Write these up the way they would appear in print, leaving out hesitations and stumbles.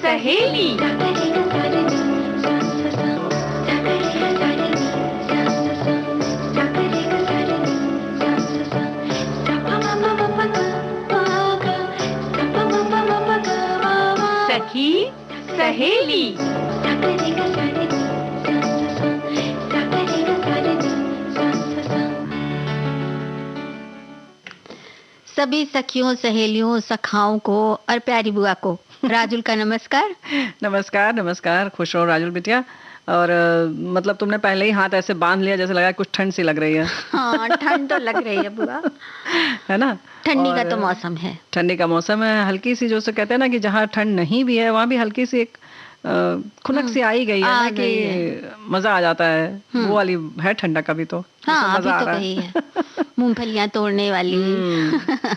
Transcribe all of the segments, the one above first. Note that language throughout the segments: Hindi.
सहेली। सखी सहेली। सभी सखियों, सहेलियों, सखाओं को और प्यारी बुआ को राजुल का नमस्कार। नमस्कार नमस्कार। खुश रहो राजुल बिटिया। और मतलब तुमने पहले ही हाथ ऐसे बांध लिया जैसे लगा कुछ ठंड सी लग रही है। हाँ, ठंड तो लग रही है बुआ, है ना। ठंडी का तो मौसम है। ठंडी का मौसम है। हल्की सी जो से कहते हैं ना कि जहाँ ठंड नहीं भी है वहाँ भी हल्की सी एक खुनक सी आई गई है ना कि मजा आ जाता है। वो वाली है ठंडा का भी तो। हाँ, अभी तो कही है मूंगफलियां तोड़ने वाली।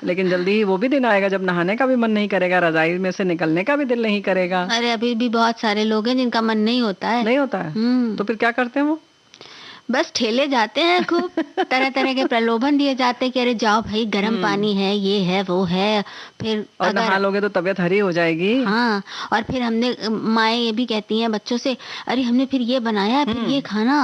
लेकिन जल्दी ही वो भी दिन आएगा जब नहाने का भी मन नहीं करेगा, रजाई में से निकलने का भी दिल नहीं करेगा। अरे अभी भी बहुत सारे लोग हैं जिनका मन नहीं होता है। नहीं होता है तो फिर क्या करते हैं वो? बस ठेले जाते हैं, खूब तरह तरह के प्रलोभन दिए जाते हैं कि अरे जाओ भाई, गर्म पानी है, ये है वो है। फिर और अगर नहा लोगे तो तबीयत हरी हो जाएगी। हाँ, और फिर हमने माएँ ये भी कहती हैं बच्चों से, अरे हमने फिर ये बनाया, फिर ये खाना।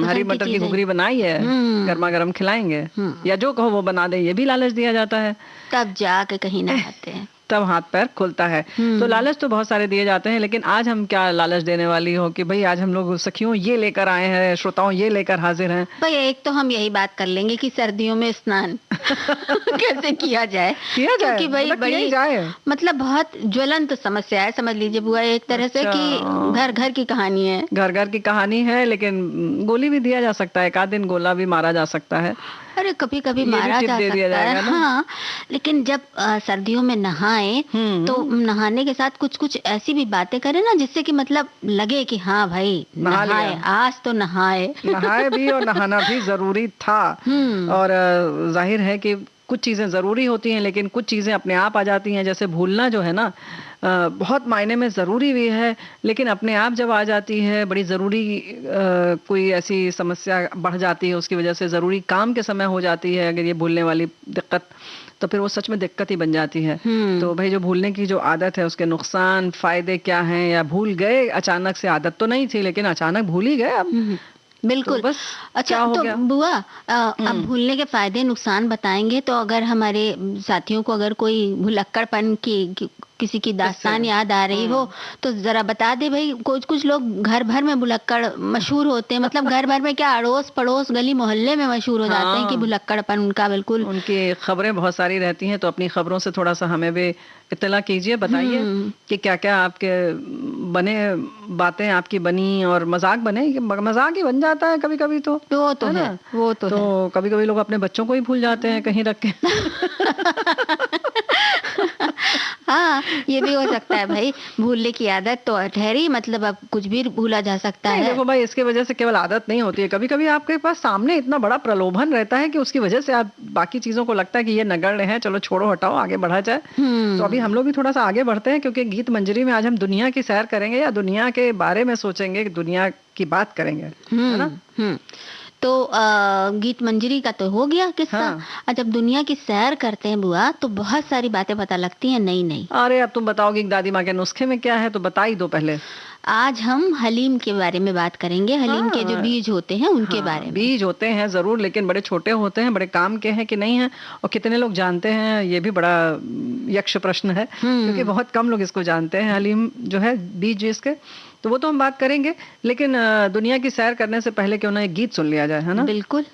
हरी मटर की घुघरी बनाई है, गर्मा गर्म खिलाएंगे, या जो कहो वो बना दे, ये भी लालच दिया जाता है। तब जाके कहीं नहाते हैं। तब हाथ पैर खुलता है। तो लालच तो बहुत सारे दिए जाते हैं, लेकिन आज हम क्या लालच देने वाली हो कि भाई आज हम लोग सखियों ये लेकर आए हैं, श्रोताओं ये लेकर हाजिर हैं। भाई एक तो हम यही बात कर लेंगे कि सर्दियों में स्नान कैसे किया जाए। क्योंकि भाई बड़ी मतलब बहुत ज्वलंत समस्या है, समझ लीजिए बुआ, एक तरह से कि घर घर की कहानी है। घर घर की कहानी है, लेकिन गोली भी दिया जा सकता है, एक आध दिन गोला भी मारा जा सकता है। अरे कभी कभी मारा जा सकता है। हाँ, लेकिन जब सर्दियों में नहाए तो नहाने के साथ कुछ कुछ ऐसी भी बातें करें ना जिससे कि मतलब लगे कि हाँ भाई नहाए, आज तो नहाए। नहाए भी और नहाना भी जरूरी था। और जाहिर है कि कुछ चीजें जरूरी होती हैं, लेकिन कुछ चीजें अपने आप आ जाती हैं। जैसे भूलना जो है ना, बहुत मायने में ज़रूरी भी है, लेकिन अपने आप जब आ जाती है बड़ी ज़रूरी कोई ऐसी समस्या बढ़ जाती है, उसकी वजह से ज़रूरी काम के समय हो जाती है अगर ये भूलने वाली दिक्कत, तो फिर वो सच में दिक्कत ही बन जाती है। तो भाई जो भूलने की जो आदत है उसके नुकसान फ़ायदे क्या हैं, या भूल गए अचानक से, आदत तो नहीं थी लेकिन अचानक भूल ही गए अब। बिल्कुल। तो अच्छा, तो बुआ अब भूलने के फायदे नुकसान बताएंगे, तो अगर हमारे साथियों को अगर कोई भुलक्कड़पन की किसी की दास्तान याद आ रही हो तो जरा बता दे भाई। कुछ लोग घर भर में भुलक्कड़ मशहूर होते हैं, मतलब घर भर में क्या, अड़ोस पड़ोस गली मोहल्ले में मशहूर हो जाते हैं कि भुलक्कड़पन उनका बिल्कुल। उनकी खबरें बहुत सारी रहती हैं, तो अपनी खबरों से थोड़ा सा हमें भी इत्तला कीजिए, बताइए कि क्या क्या आपके बने बातें आपकी बनी, और मजाक बने, मजाक ही बन जाता है कभी कभी तो। वो तो है, वो तो है। कभी कभी लोग अपने बच्चों को ही भूल जाते हैं कहीं रख के। हाँ, ये भी हो सकता है भाई, भूलने की आदत तो ठहरी, मतलब अब कुछ भी भूला जा सकता है। देखो भाई, इसके वजह से केवल आदत नहीं होती है, कभी कभी आपके पास सामने इतना बड़ा प्रलोभन रहता है कि उसकी वजह से आप बाकी चीजों को लगता है कि ये नगण्य है, चलो छोड़ो हटाओ, आगे बढ़ा जाए। तो अभी हम लोग भी थोड़ा सा आगे बढ़ते हैं, क्योंकि गीत मंजरी में आज हम दुनिया की सैर करेंगे, या दुनिया के बारे में सोचेंगे, दुनिया की बात करेंगे, है ना। तो गीत मंजरी का तो हो गया किस्सा। हाँ। जब दुनिया की सैर करते हैं बुआ तो बहुत सारी बातें पता लगती हैं नई नई। अरे अब तुम बताओगी दादी माँ के नुस्खे में क्या है, तो बता ही दो पहले। आज हम हलीम के बारे में बात करेंगे। हलीम के जो बीज होते हैं उनके बारे में। बीज होते हैं जरूर, लेकिन बड़े छोटे होते हैं, बड़े काम के हैं कि नहीं है, और कितने लोग जानते हैं, ये भी बड़ा यक्ष प्रश्न है, क्योंकि बहुत कम लोग इसको जानते हैं, हलीम जो है बीज इसके। तो वो तो हम बात करेंगे, लेकिन दुनिया की सैर करने से पहले क्यों ना एक गीत सुन लिया जाए, है ना। बिल्कुल।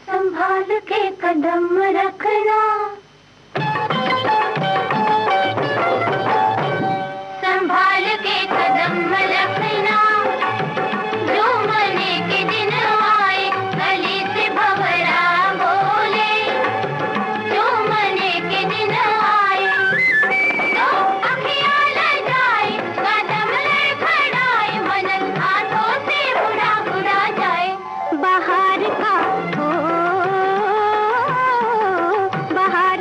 संभाल के कदम रखना, संभाल के कदम रखना, जो मने के दिन आए गली से भंवरा बोले, जो मने के दिन आए तो अखियाँ लजाए, कदम लड़खड़ाए, मन हाथों से उड़ा उड़ा जाए। बाहर का हो, बाहर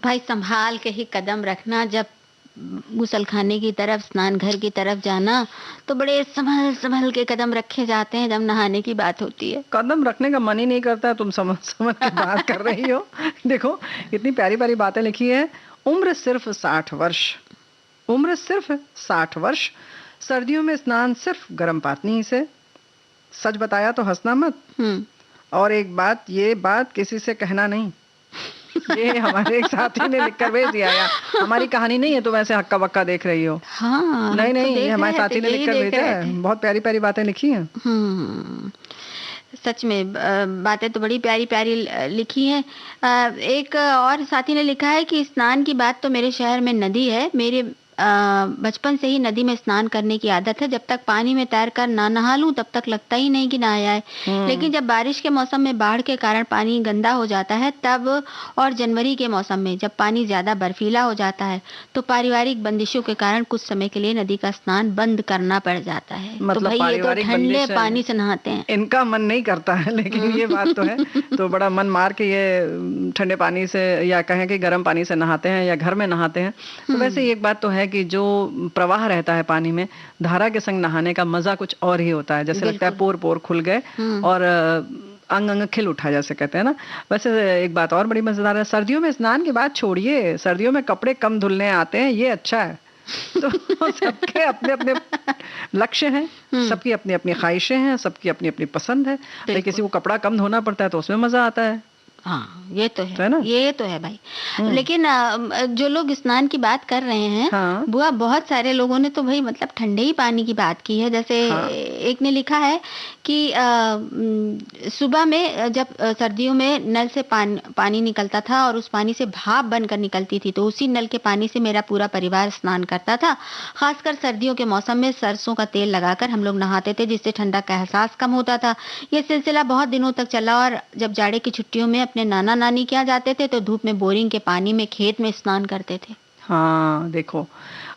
भाई संभाल के ही कदम रखना, जब गुसलखाने की तरफ, स्नान घर की तरफ जाना तो बड़े संभल संभल के कदम रखे जाते हैं जब नहाने की बात होती है। कदम रखने का मन ही नहीं करता, तुम समझ समझ के बात कर रही हो। देखो इतनी प्यारी प्यारी बातें लिखी है। उम्र सिर्फ 60 वर्ष, उम्र सिर्फ 60 वर्ष, सर्दियों में स्नान सिर्फ गर्म पानी से, सच बताया तो हंसना मत। और एक बात, ये बात किसी से कहना नहीं। ये हमारे एक साथी ने लिखकर भेज दिया। या हमारी कहानी नहीं है तो वैसे हक्का बक्का देख रही हो। हाँ, नहीं तो नहीं, ये हमारे साथी ने लिखकर भेजा है। थे। बहुत प्यारी प्यारी बातें लिखी हैं। सच में बातें तो बड़ी प्यारी प्यारी लिखी हैं। एक और साथी ने लिखा है कि स्नान की बात तो मेरे शहर में नदी है, मेरे बचपन से ही नदी में स्नान करने की आदत है। जब तक पानी में तैर कर ना नहा लूं तब तक लगता ही नहीं कि नहाया है। लेकिन जब बारिश के मौसम में बाढ़ के कारण पानी गंदा हो जाता है तब, और जनवरी के मौसम में जब पानी ज्यादा बर्फीला हो जाता है तो पारिवारिक बंदिशों के कारण कुछ समय के लिए नदी का स्नान बंद करना पड़ जाता है। मतलब तो भाई ये तो पारिवारिक ठंडे बंदिश है। पानी से नहाते हैं। इनका मन नहीं करता है, लेकिन ये बात तो है। तो बड़ा मन मार के ये ठंडे पानी से, या कहें कि गर्म पानी से नहाते हैं या घर में नहाते हैं। तो वैसे एक बात तो है कि जो प्रवाह रहता है पानी में, धारा के संग नहाने का मजा कुछ और ही होता है। जैसे लगता है पोर पोर खुल गए और अंग अंग खिल उठा, जैसे कहते हैं ना। वैसे एक बात और बड़ी मजेदार है, सर्दियों में स्नान की बात छोड़िए, सर्दियों में कपड़े कम धुलने आते हैं, ये अच्छा है। तो सबके अपने अपने लक्ष्य हैं, सबकी अपनी अपनी ख्वाहिशें हैं, सबकी अपनी अपनी पसंद है। लेकिन किसी को कपड़ा कम धोना पड़ता है तो उसमें मजा आता है। हाँ, ये तो है ना? ये तो है भाई। लेकिन जो लोग स्नान की बात कर रहे हैं, हाँ। बुआ, बहुत सारे लोगों ने तो भाई मतलब ठंडे ही पानी की बात की है। जैसे एक ने लिखा है कि सुबह में जब सर्दियों में नल से पानी निकलता था और उस पानी से भाप बनकर निकलती थी, तो उसी नल के पानी से मेरा पूरा परिवार स्नान करता था। खासकर सर्दियों के मौसम में सरसों का तेल लगाकर हम लोग नहाते थे, जिससे ठंडा का एहसास कम होता था। यह सिलसिला बहुत दिनों तक चला और जब जाड़े की छुट्टियों में अपने नाना नानी के यहाँ जाते थे तो धूप में बोरिंग के पानी में खेत में स्नान करते थे। हाँ देखो,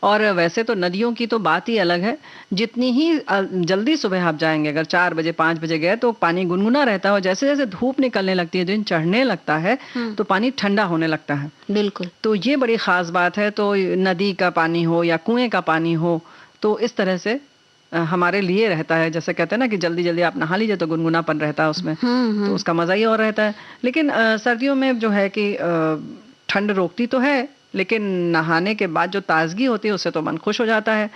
और वैसे तो नदियों की तो बात ही अलग है। जितनी ही जल्दी सुबह आप जाएंगे, अगर 4 बजे 5 बजे गए तो पानी गुनगुना रहता है, और जैसे जैसे धूप निकलने लगती है, दिन चढ़ने लगता है तो पानी ठंडा होने लगता है। बिल्कुल। तो ये बड़ी खास बात है। तो नदी का पानी हो या कुएं का पानी हो, तो इस तरह से हमारे लिए रहता है। जैसे कहते हैं ना कि जल्दी जल्दी आप नहा लीजिए तो गुनगुनापन रहता है उसमें, तो उसका मजा ही और रहता है। लेकिन सर्दियों में जो है कि ठंड रोकती तो है, लेकिन नहाने के बाद जो ताजगी होती है उससे तो मन खुश हो जाता है।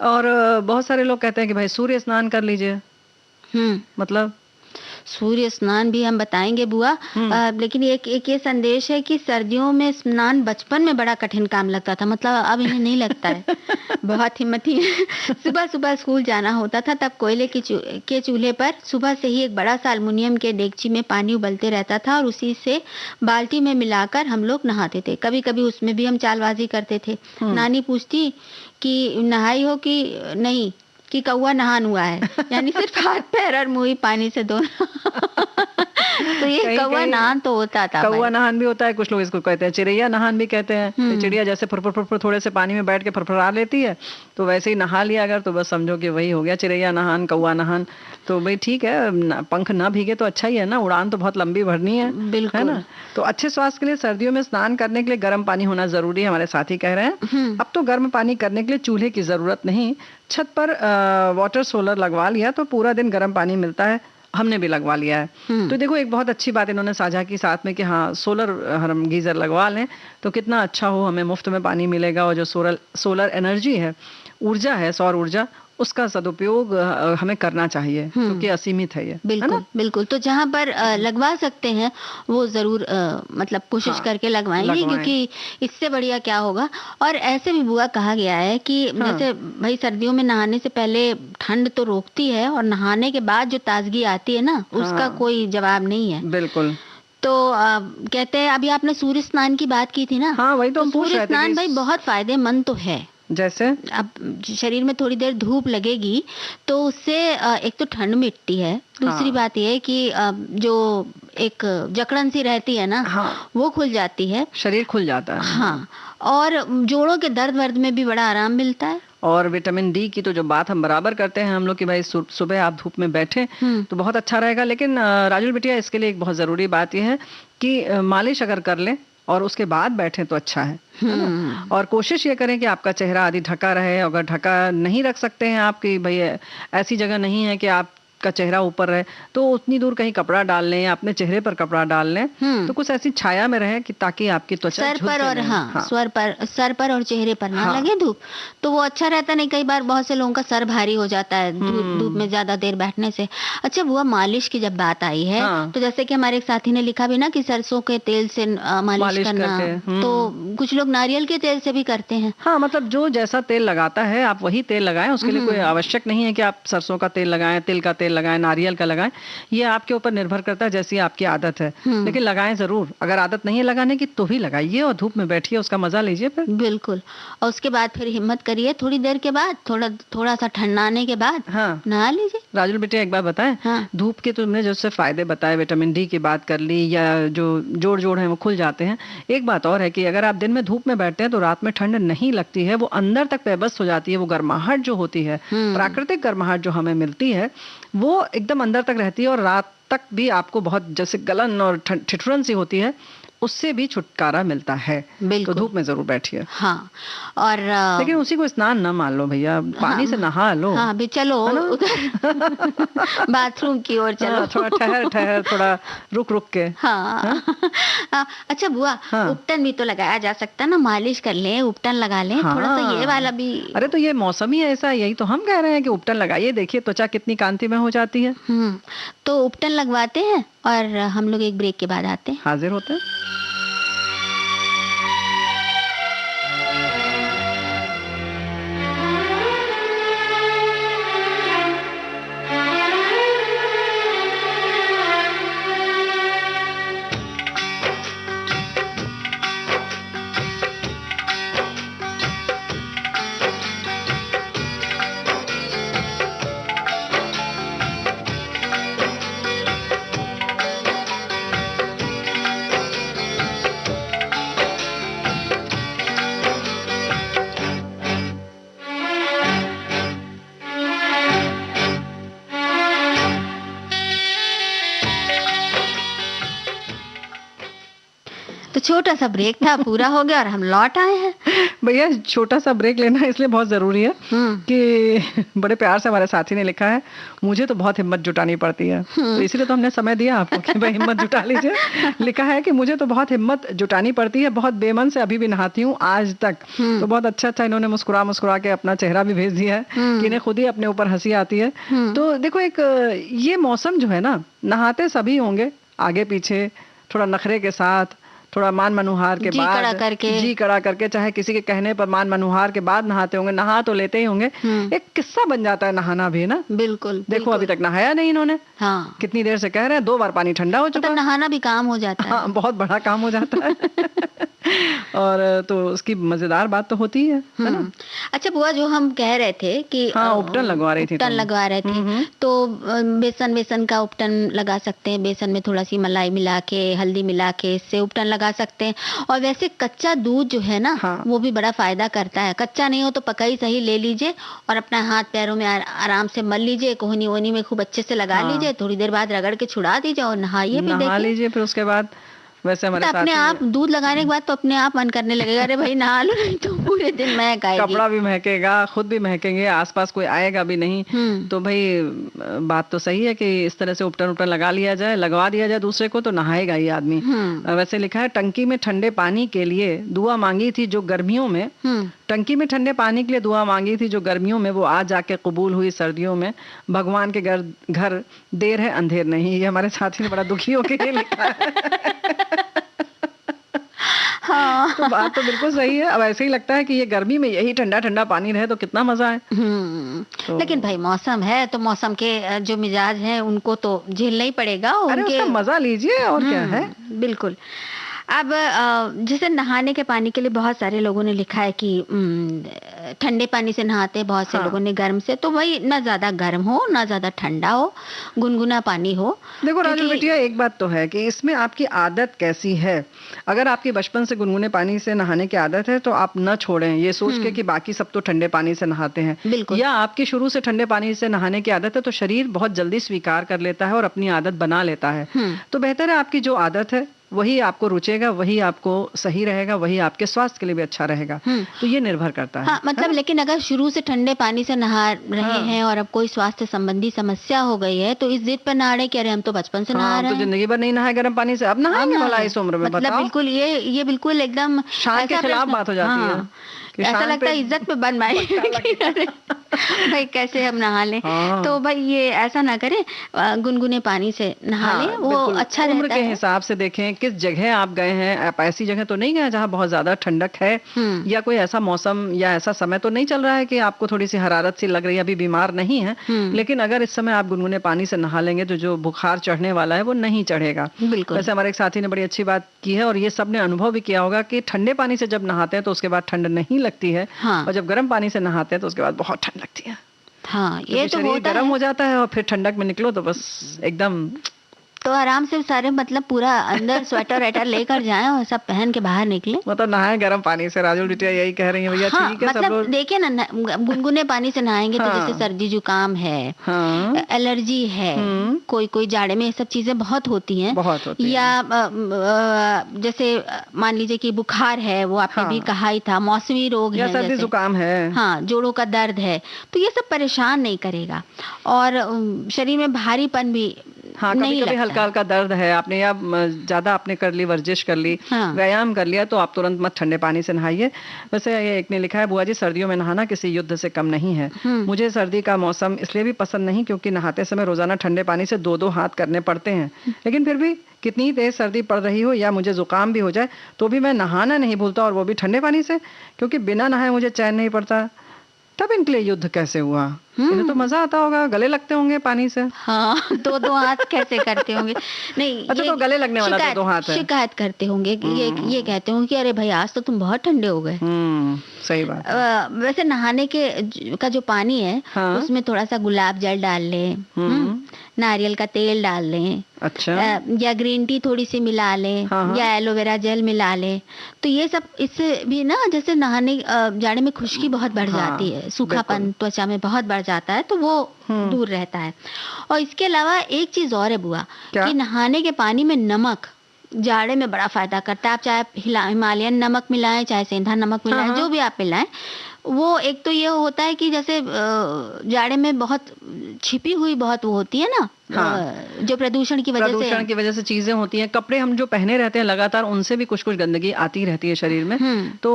और बहुत सारे लोग कहते हैं कि भाई सूर्य स्नान कर लीजिए। मतलब सूर्य स्नान भी हम बताएंगे बुआ। लेकिन एक ये संदेश है कि सर्दियों में स्नान बचपन में बड़ा कठिन काम लगता था, मतलब अब इन्हें नहीं लगता है। बहुत हिम्मती सुबह सुबह स्कूल जाना होता था, तब कोयले के चूल्हे पर सुबह से ही एक बड़ा सा अल्मुनियम के डेगची में पानी उबलते रहता था और उसी से बाल्टी में मिलाकर हम लोग नहाते थे। कभी कभी उसमें भी हम चालबाजी करते थे। नानी पूछती कि नहाई हो कि नहीं, कि कौवा नहान हुआ है, यानी सिर्फ हाथ पैर और मुंह ही पानी से धोना। तो ये कौवा नहान तो होता था। कौवा नहान भी होता है, कुछ लोग इसको कहते हैं चिड़ैया नहान भी कहते हैं। तो चिड़िया जैसे फुरफुर फुरफुर थोड़े से पानी में बैठ के फरफरा लेती है, तो वैसे ही नहा लिया अगर, तो बस समझो कि वही हो गया चिड़ैया नहान, कौवा नहान। तो भाई ठीक है, पंख ना भीगे तो अच्छा ही है ना, उड़ान तो बहुत लंबी भरनी है, है ना। तो अच्छे स्वास्थ्य के लिए सर्दियों में स्नान करने के लिए गर्म पानी होना जरूरी है, हमारे साथी कह रहे हैं। अब तो गर्म पानी करने के लिए चूल्हे की जरूरत नहीं, छत पर वाटर सोलर लगवा लिया तो पूरा दिन गर्म पानी मिलता है। हमने भी लगवा लिया है। तो देखो एक बहुत अच्छी बात इन्होंने साझा की साथ में कि हाँ सोलर हम गीजर लगवा लें तो कितना अच्छा हो, हमें मुफ्त में पानी मिलेगा। और जो सोलर एनर्जी है, ऊर्जा है, सौर ऊर्जा, उसका सदुपयोग हमें करना चाहिए, क्योंकि असीमित है ये। बिल्कुल बिल्कुल। तो जहाँ पर लगवा सकते हैं वो जरूर मतलब कोशिश करके लगवाएंगे, क्योंकि इससे बढ़िया क्या होगा। और ऐसे भी बुआ कहा गया है कि जैसे भाई सर्दियों में नहाने से पहले ठंड तो रोकती है, और नहाने के बाद जो ताजगी आती है ना, उसका कोई जवाब नहीं है। बिल्कुल। तो कहते हैं, अभी आपने सूर्य स्नान की बात की थी ना, हाँ वही तो सूर्य स्नान भाई बहुत फायदेमंद तो है। जैसे अब शरीर में थोड़ी देर धूप लगेगी तो उससे एक तो ठंड मिटती है, दूसरी बात यह है कि जो एक जकड़न सी रहती है ना, वो खुल जाती है, शरीर खुल जाता है। हाँ, और जोड़ों के दर्द वर्द में भी बड़ा आराम मिलता है। और विटामिन डी की तो जो बात हम बराबर करते हैं हम लोग कि भाई सुबह आप धूप में बैठे तो बहुत अच्छा रहेगा। लेकिन राजुल बिटिया, इसके लिए एक बहुत जरूरी बात यह है कि मालिश अगर कर लें और उसके बाद बैठे तो अच्छा है ना? और कोशिश ये करें कि आपका चेहरा आदि ढका रहे। अगर ढका नहीं रख सकते हैं आप कि भाई ऐसी जगह नहीं है कि आपका चेहरा ऊपर रहे, तो उतनी दूर कहीं कपड़ा डाल लें या अपने चेहरे पर कपड़ा डाल लें, तो कुछ ऐसी छाया में रहे कि ताकि आपकी त्वचा सर पर झुलसे और नहीं। हाँ, सर पर और चेहरे पर ना हाँ। लगे धूप, तो वो अच्छा रहता। नहीं, कई बार बहुत से लोगों का सर भारी हो जाता है धूप में ज्यादा देर बैठने से। अच्छा बुआ, मालिश की जब बात आई है, हाँ। तो जैसे कि हमारे एक साथी ने लिखा भी ना कि सरसों के तेल से मालिश मालिश करना, करके, तो कुछ लोग नारियल के तेल से भी करते हैं। हाँ, मतलब जो जैसा तेल लगाता है आप वही तेल लगाएं। उसके लिए कोई आवश्यक नहीं है कि आप सरसों का तेल लगाएं, तिल का तेल लगाएं, नारियल का लगाएं। ये आपके ऊपर निर्भर करता है जैसी आपकी आदत है, लेकिन लगाएं जरूर। अगर आदत नहीं है लगाने की तो भी लगाइए और धूप में बैठिए, उसका मजा लीजिए फिर। बिल्कुल। और उसके बाद फिर हिम्मत करिए, थोड़ी देर के बाद, थोड़ा सा ठंडाने के बाद हाँ, नहा लीजिए। राजुल बेटे एक बात बताएं, हाँ। धूप के तुमने जैसे फायदे बताए, विटामिन डी की बात कर ली, या जो जोड़ हैं वो खुल जाते हैं। एक बात और है कि अगर आप दिन में धूप में बैठते हैं तो रात में ठंड नहीं लगती है, वो अंदर तक पेबस हो जाती है। वो गर्माहट जो होती है, प्राकृतिक गर्माहट जो हमें मिलती है, वो एकदम अंदर तक रहती है और रात तक भी आपको बहुत जैसे गलन और ठिठुरन सी होती है, उससे भी छुटकारा मिलता है। तो बिल्कुल। धूप में जरूर बैठिए। हाँ। और लेकिन उसी को स्नान न मान लो भैया, पानी से नहा लो। हाँ, अभी चलो है ना? उधर बाथरूम की ओर चलो। हाँ, थोड़ा ठहर थोड़ा रुक के। हाँ। अच्छा बुआ, हाँ। उपटन भी तो लगाया जा सकता है ना, मालिश कर लें, उपटन लगा लें, थोड़ा सा ये वाला भी। अरे तो ये मौसम ही ऐसा, यही तो हम कह रहे हैं कि उपटन लगाइए, देखिए त्वचा कितनी कांतिमय हो जाती है। तो उपटन लगवाते हैं और हम लोग एक ब्रेक के बाद आते हैं। हाजिर होते हैं। तो छोटा सा ब्रेक था, पूरा हो गया और हम लौट आए हैं। भैया छोटा सा ब्रेक लेना इसलिए बहुत जरूरी है कि बड़े प्यार से हमारे साथी ने लिखा है, मुझे तो बहुत हिम्मत जुटानी पड़ती है, तो इसीलिए तो हमने समय दिया आपको कि भाई हिम्मत जुटा लीजिए। लिखा है कि मुझे तो बहुत हिम्मत जुटानी पड़ती है, बहुत बेमन से अभी भी नहाती हूँ आज तक। तो बहुत अच्छा इन्होंने मुस्कुरा के अपना चेहरा भी भेज दिया है कि इन्हें खुद ही अपने ऊपर हंसी आती है। तो देखो, एक ये मौसम जो है ना, नहाते सभी होंगे, आगे पीछे, थोड़ा नखरे के साथ, थोड़ा मान मनुहार के बाद, जी कड़ा करके, चाहे किसी के कहने पर मान मनुहार के बाद नहाते होंगे, नहा तो लेते ही होंगे। एक किस्सा बन जाता है नहाना भी ना। बिल्कुल। देखो अभी तक नहाया नहीं इन्होंने। हाँ। कितनी देर से कह रहे हैं, 2 बार पानी ठंडा हो चुका है। नहाना भी काम हो जाता है। हाँ, बहुत बड़ा काम हो जाता है। और तो उसकी मजेदार बात तो होती है ना। अच्छा बुआ, जो हम कह रहे थे कि हाँ, उपटन लगवा रही थी, उपटन लगवा रहे थे, तो बेसन का उपटन लगा सकते हैं। बेसन में थोड़ा सी मलाई मिला के, हल्दी मिला के, इससे उपटन लगा सकते हैं। और वैसे कच्चा दूध जो है ना, वो भी बड़ा फायदा करता है। कच्चा नहीं हो तो पका ही सही ले लीजिए और अपना हाथ पैरों में आराम से मल लीजिए, कोहनी वोनी में खूब अच्छे से लगा लीजिए, थोड़ी देर बाद रगड़ के छुड़ा दीजिए और नहाइए भी। नहा लीजिए फिर उसके बाद। वैसे हमारे अपने आप दूध लगाने के बाद तो अपने आप मन करने लगेगा, अरे भाई नहा लो, नहीं तो पूरे दिन महक आएगी। कपड़ा भी महकेगा, खुद भी महकेंगे, आसपास कोई आएगा भी नहीं। तो भाई बात तो सही है कि इस तरह से उपटन लगवा दिया जाए दूसरे को, तो नहाएगा ही आदमी। वैसे लिखा है, टंकी में ठंडे पानी के लिए दुआ मांगी थी जो गर्मियों में, टंकी में ठंडे पानी के लिए दुआ मांगी थी जो गर्मियों में, वो आज जाके कबूल हुई सर्दियों में। भगवान के घर देर है अंधेर नहीं। ये हमारे साथी ने बड़ा दुखी होकर लिखा है। हाँ। तो बात तो बिल्कुल सही है। अब ऐसे ही लगता है कि ये गर्मी में यही ठंडा ठंडा पानी रहे तो कितना मजा है। तो लेकिन भाई मौसम है, तो मौसम के जो मिजाज हैं उनको तो झेलना ही पड़ेगा। अरे उसका मजा लीजिए, और क्या है। बिल्कुल। अब जैसे नहाने के पानी के लिए बहुत सारे लोगों ने लिखा है कि ठंडे पानी से नहाते हैं, बहुत से लोगों ने गर्म से। तो भाई ना ज्यादा गर्म हो ना ज्यादा ठंडा हो, गुनगुना पानी हो। देखो राजू बिटिया, एक बात तो है कि इसमें आपकी आदत कैसी है। अगर आपकी बचपन से गुनगुने पानी से नहाने की आदत है तो आप न छोड़ें ये सोच के कि बाकी सब तो ठंडे पानी से नहाते हैं। या आपकी शुरू से ठंडे पानी से नहाने की आदत है तो शरीर बहुत जल्दी स्वीकार कर लेता है और अपनी आदत बना लेता है। तो बेहतर है आपकी जो आदत है वही आपको रुचेगा, वही आपको सही रहेगा, वही आपके स्वास्थ्य के लिए भी अच्छा रहेगा। तो ये निर्भर करता है। हाँ, मतलब लेकिन अगर शुरू से ठंडे पानी से नहा रहे हैं और अब कोई स्वास्थ्य संबंधी समस्या हो गई है तो इस जिद पर नहा रहे कि अरे हम तो बचपन से नहा हाँ, रहे तो हैं, जिंदगी भर नहीं नहाए गर्म पानी से, अब नहाएंगे भला इस उम्र में, मतलब बताओ। बिल्कुल ये बिल्कुल एकदम शान के ऐसा खिलाफ प्रश्न- बात हो जाती है हाँ, कि ऐसा शान लगता पे है इज्जत पे बन मारी कि अरे भाई कैसे हम नहा लें। हाँ। तो भाई ये ऐसा ना करें, गुनगुने पानी से नहा हाँ, लें, वो बिल्कुल। अच्छा उम्र रहता के है। हिसाब से देखें किस जगह आप गए हैं। आप ऐसी जगह तो नहीं गए जहाँ बहुत ज्यादा ठंडक है, या कोई ऐसा मौसम या ऐसा समय तो नहीं चल रहा है कि आपको थोड़ी सी हरारत सी लग रही है, अभी बीमार नहीं है। लेकिन अगर इस समय आप गुनगुने पानी से नहा लेंगे तो जो बुखार चढ़ने वाला है वो नहीं चढ़ेगा। बिल्कुल। वैसे हमारे एक साथी ने बड़ी अच्छी बात की है, और ये सबने अनुभव भी किया होगा कि ठंडे पानी से जब नहाते हैं तो उसके बाद ठंड नहीं लगती है, हाँ। और जब गर्म पानी से नहाते हैं तो उसके बाद बहुत ठंड लगती है। हाँ, ये क्योंकि तो शरीर होता गर्म है। हो जाता है और फिर ठंडक में निकलो तो बस एकदम तो आराम से सारे मतलब पूरा अंदर स्वेटर वेटर लेकर जाएं और सब पहन के बाहर निकले। मतलब नहाए गर्म पानी से। राजू बिटिया यही कह रही है भैया। हाँ, ठीक है, सब मतलब लोग। देखिए ना, गुनगुने पानी से नहाएंगे तो हाँ। जैसे सर्दी जुकाम है, हाँ, एलर्जी है, कोई कोई जाड़े में ये सब चीजें बहुत होती हैं, बहुत होती या जैसे मान लीजिए कि बुखार है, वो आपने हाँ। भी कहा ही था, मौसमी रोग या है सर्दी जैसे, जुकाम है। हाँ, जोड़ों का दर्द है, तो ये सब परेशान नहीं करेगा और शरीर में भारीपन भी हाँ, कभी नहीं कभी लगता हल्का है। हल्का दर्द है, आपने या ज्यादा आपने कर ली, वर्जिश कर ली, हाँ। व्यायाम कर लिया, तो आप तुरंत मत ठंडे पानी से नहाइए। वैसे ये एक ने लिखा है, बुआ जी सर्दियों में नहाना किसी युद्ध से कम नहीं है। मुझे सर्दी का मौसम इसलिए भी पसंद नहीं क्योंकि नहाते समय रोजाना ठंडे पानी से दो दो हाथ करने पड़ते हैं, लेकिन फिर भी कितनी तेज सर्दी पड़ रही हो या मुझे जुकाम भी हो जाए तो भी मैं नहाना नहीं भूलता, और वो भी ठंडे पानी से, क्योंकि बिना नहाए मुझे चैन नहीं पड़ता। तब इनके लिए युद्ध कैसे हुआ? इन्हें तो मजा आता होगा, गले लगते होंगे पानी से। हाँ, दो दो हाथ कैसे करते होंगे? नहीं, अच्छा, ये तो गले लगने वाला शिकायत दो हाथ है। शिकायत करते होंगे कि ये कहते होंगे कि अरे भाई आज तो तुम बहुत ठंडे हो गए। सही बात है। वैसे नहाने के का जो पानी है, हाँ। उसमें थोड़ा सा गुलाब जल डाल लें, नारियल का तेल डाल लें, अच्छा। या ग्रीन टी थोड़ी सी मिला लें, हाँ। या एलोवेरा जेल मिला लें, तो ये सब इससे भी ना, जैसे नहाने जाड़े में खुश्की बहुत बढ़ हाँ, जाती है, सूखापन बिल्कुल। त्वचा में बहुत बढ़ जाता है, तो वो दूर रहता है। और इसके अलावा एक चीज और है बुआ, क्या? कि नहाने के पानी में नमक जाड़े में बड़ा फायदा करता है। आप चाहे हिमालयन नमक मिलाएं, चाहे सेंधा नमक मिलाएं, हाँ। जो भी आप मिलाएं, वो एक तो ये होता है कि जैसे जाड़े में बहुत छिपी हुई बहुत वो होती है ना, हाँ। जो प्रदूषण की वजह से प्रदूषण की वजह से चीजें होती हैं, कपड़े हम जो पहने रहते हैं लगातार, उनसे भी कुछ कुछ गंदगी आती रहती है शरीर में। तो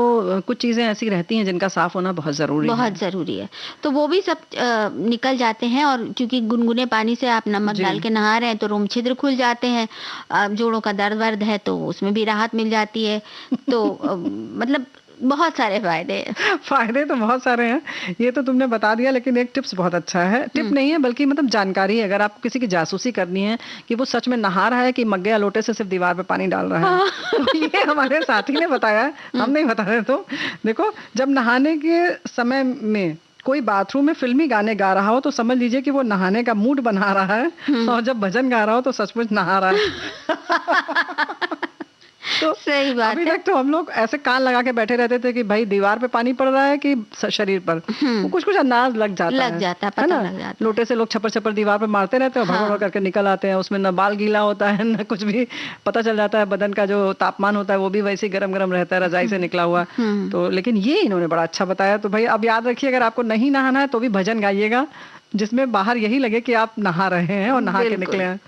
कुछ चीजें ऐसी रहती हैं जिनका साफ होना बहुत जरूरी है। बहुत जरूरी है, तो वो भी सब निकल जाते हैं। और क्योंकि गुनगुने पानी से आप नमक जी। डाल के नहा रहे हैं तो रोम छिद्र खुल जाते हैं, जोड़ों का दर्द वर्द है तो उसमें भी राहत मिल जाती है। तो मतलब बहुत सारे फायदे हैं। फायदे तो बहुत सारे हैं, ये तो तुमने बता दिया, लेकिन एक टिप्स बहुत अच्छा है। टिप नहीं है बल्कि मतलब जानकारी है। अगर आपको किसी की जासूसी करनी है कि वो सच में नहा रहा है कि मग्गे या लोटे से सिर्फ दीवार पे पानी डाल रहा है, तो ये हमारे साथी ने बताया है, हम नहीं बता रहे। तो देखो, जब नहाने के समय में कोई बाथरूम में फिल्मी गाने गा रहा हो तो समझ लीजिए कि वो नहाने का मूड बना रहा है, और जब भजन गा रहा हो तो सचमुच नहा रहा है। तो सही बात अभी है। तक तो हम लोग ऐसे कान लगा के बैठे रहते थे कि भाई दीवार पे पानी पड़ रहा है कि शरीर पर, वो कुछ कुछ अंदाज लग जाता है, पता ना? लग जाता है। लोटे से लोग छपर छपर दीवार पे मारते रहते हैं, भगोड़ करके निकल आते हैं, उसमें न बाल गीला होता है न कुछ भी, पता चल जाता है बदन का जो तापमान होता है वो भी वैसे ही गरम गरम रहता है, रजाई से निकला हुआ। तो लेकिन ये इन्होंने बड़ा अच्छा बताया। तो भाई अब याद रखिए, अगर आपको नहीं नहाना है तो भी भजन गाइएगा जिसमें बाहर यही लगे कि आप नहा रहे हैं और नहा के निकले हैं।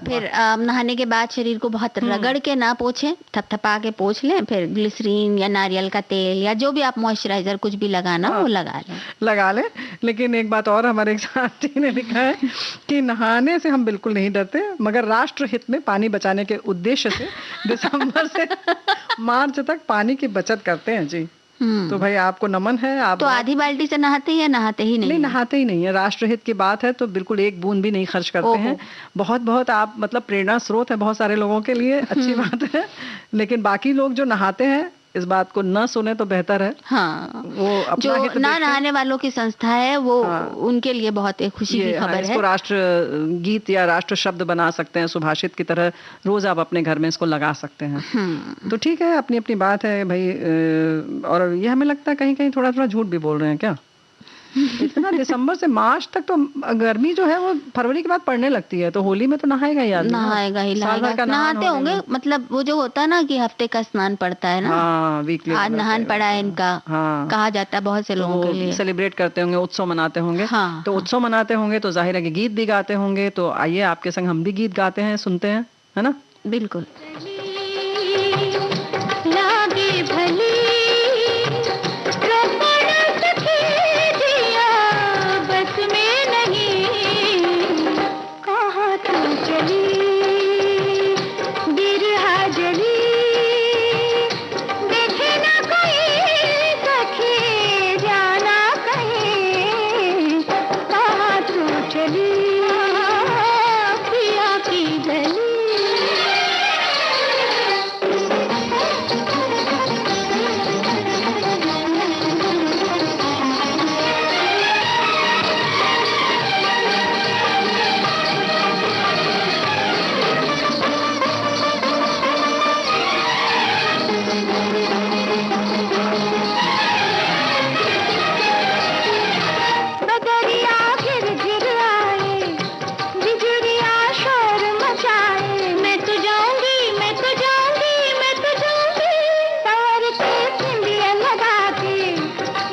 फिर नहाने के बाद शरीर को बहुत रगड़ के ना पोछें, थपथपा के पोछ लें, फिर ग्लिसरीन या नारियल का तेल या जो भी आप मॉइस्चराइजर कुछ भी लगाना वो लगा लें। लेकिन एक बात और हमारे एक साथी ने लिखा है कि नहाने से हम बिल्कुल नहीं डरते, मगर राष्ट्र हित में पानी बचाने के उद्देश्य से दिसंबर से मार्च तक पानी की बचत करते हैं जी। तो भाई आपको नमन है। आप तो आधी बाल्टी से नहाते हैं या नहाते ही नहीं? नहीं, नहाते ही नहीं है। राष्ट्रहित की बात है तो बिल्कुल एक बूंद भी नहीं खर्च करते हैं। बहुत बहुत आप मतलब प्रेरणा स्रोत है बहुत सारे लोगों के लिए, अच्छी बात है। लेकिन बाकी लोग जो नहाते हैं इस बात को न सुने तो बेहतर है। हाँ, वो अपना जो हित ना देखें। नहाने वालों की संस्था है वो उनके लिए बहुत एक खुशी की खबर है। इसको राष्ट्र गीत या राष्ट्र शब्द बना सकते हैं, सुभाषित की तरह रोज आप अपने घर में इसको लगा सकते हैं। तो ठीक है, अपनी अपनी बात है भाई। और ये हमें लगता है कहीं कहीं थोड़ा थोड़ा झूठ भी बोल रहे हैं क्या? इतना दिसंबर से मार्च तक तो गर्मी जो है वो फरवरी के बाद पड़ने लगती है, तो होली में तो नहाएगा ही आदमी ना। नहाएगा ही साल भर नहाएगा, का नहान नहाते होने होंगे, में। मतलब वो जो होता है ना कि हफ्ते का स्नान पड़ता है ना, हाँ, वीकली आज नहान पड़ा है इनका, हाँ, कहा जाता है बहुत से तो लोगों के वो लिए। सेलिब्रेट करते होंगे, उत्सव मनाते होंगे। हाँ, तो हाँ। उत्सव मनाते होंगे तो जाहिर है कि गीत भी गाते होंगे, तो आइए आपके संग हम भी गीत गाते हैं, सुनते हैं, है ना। बिल्कुल। लागे भली रोपड़ सखी दिया बस में नहीं, कहाँ तू चली बिरहा जली, देखे ना कोई सखी जाना कहीं, कहाँ तू चली पिया की गली। बदरिया घिर घिर आए, बिजुरिया शोर मचाए, मैं तो जाऊंगी, मैं तो जाऊंगी, मैं तो जाऊंगी, सवर के सिंधिया लगा के,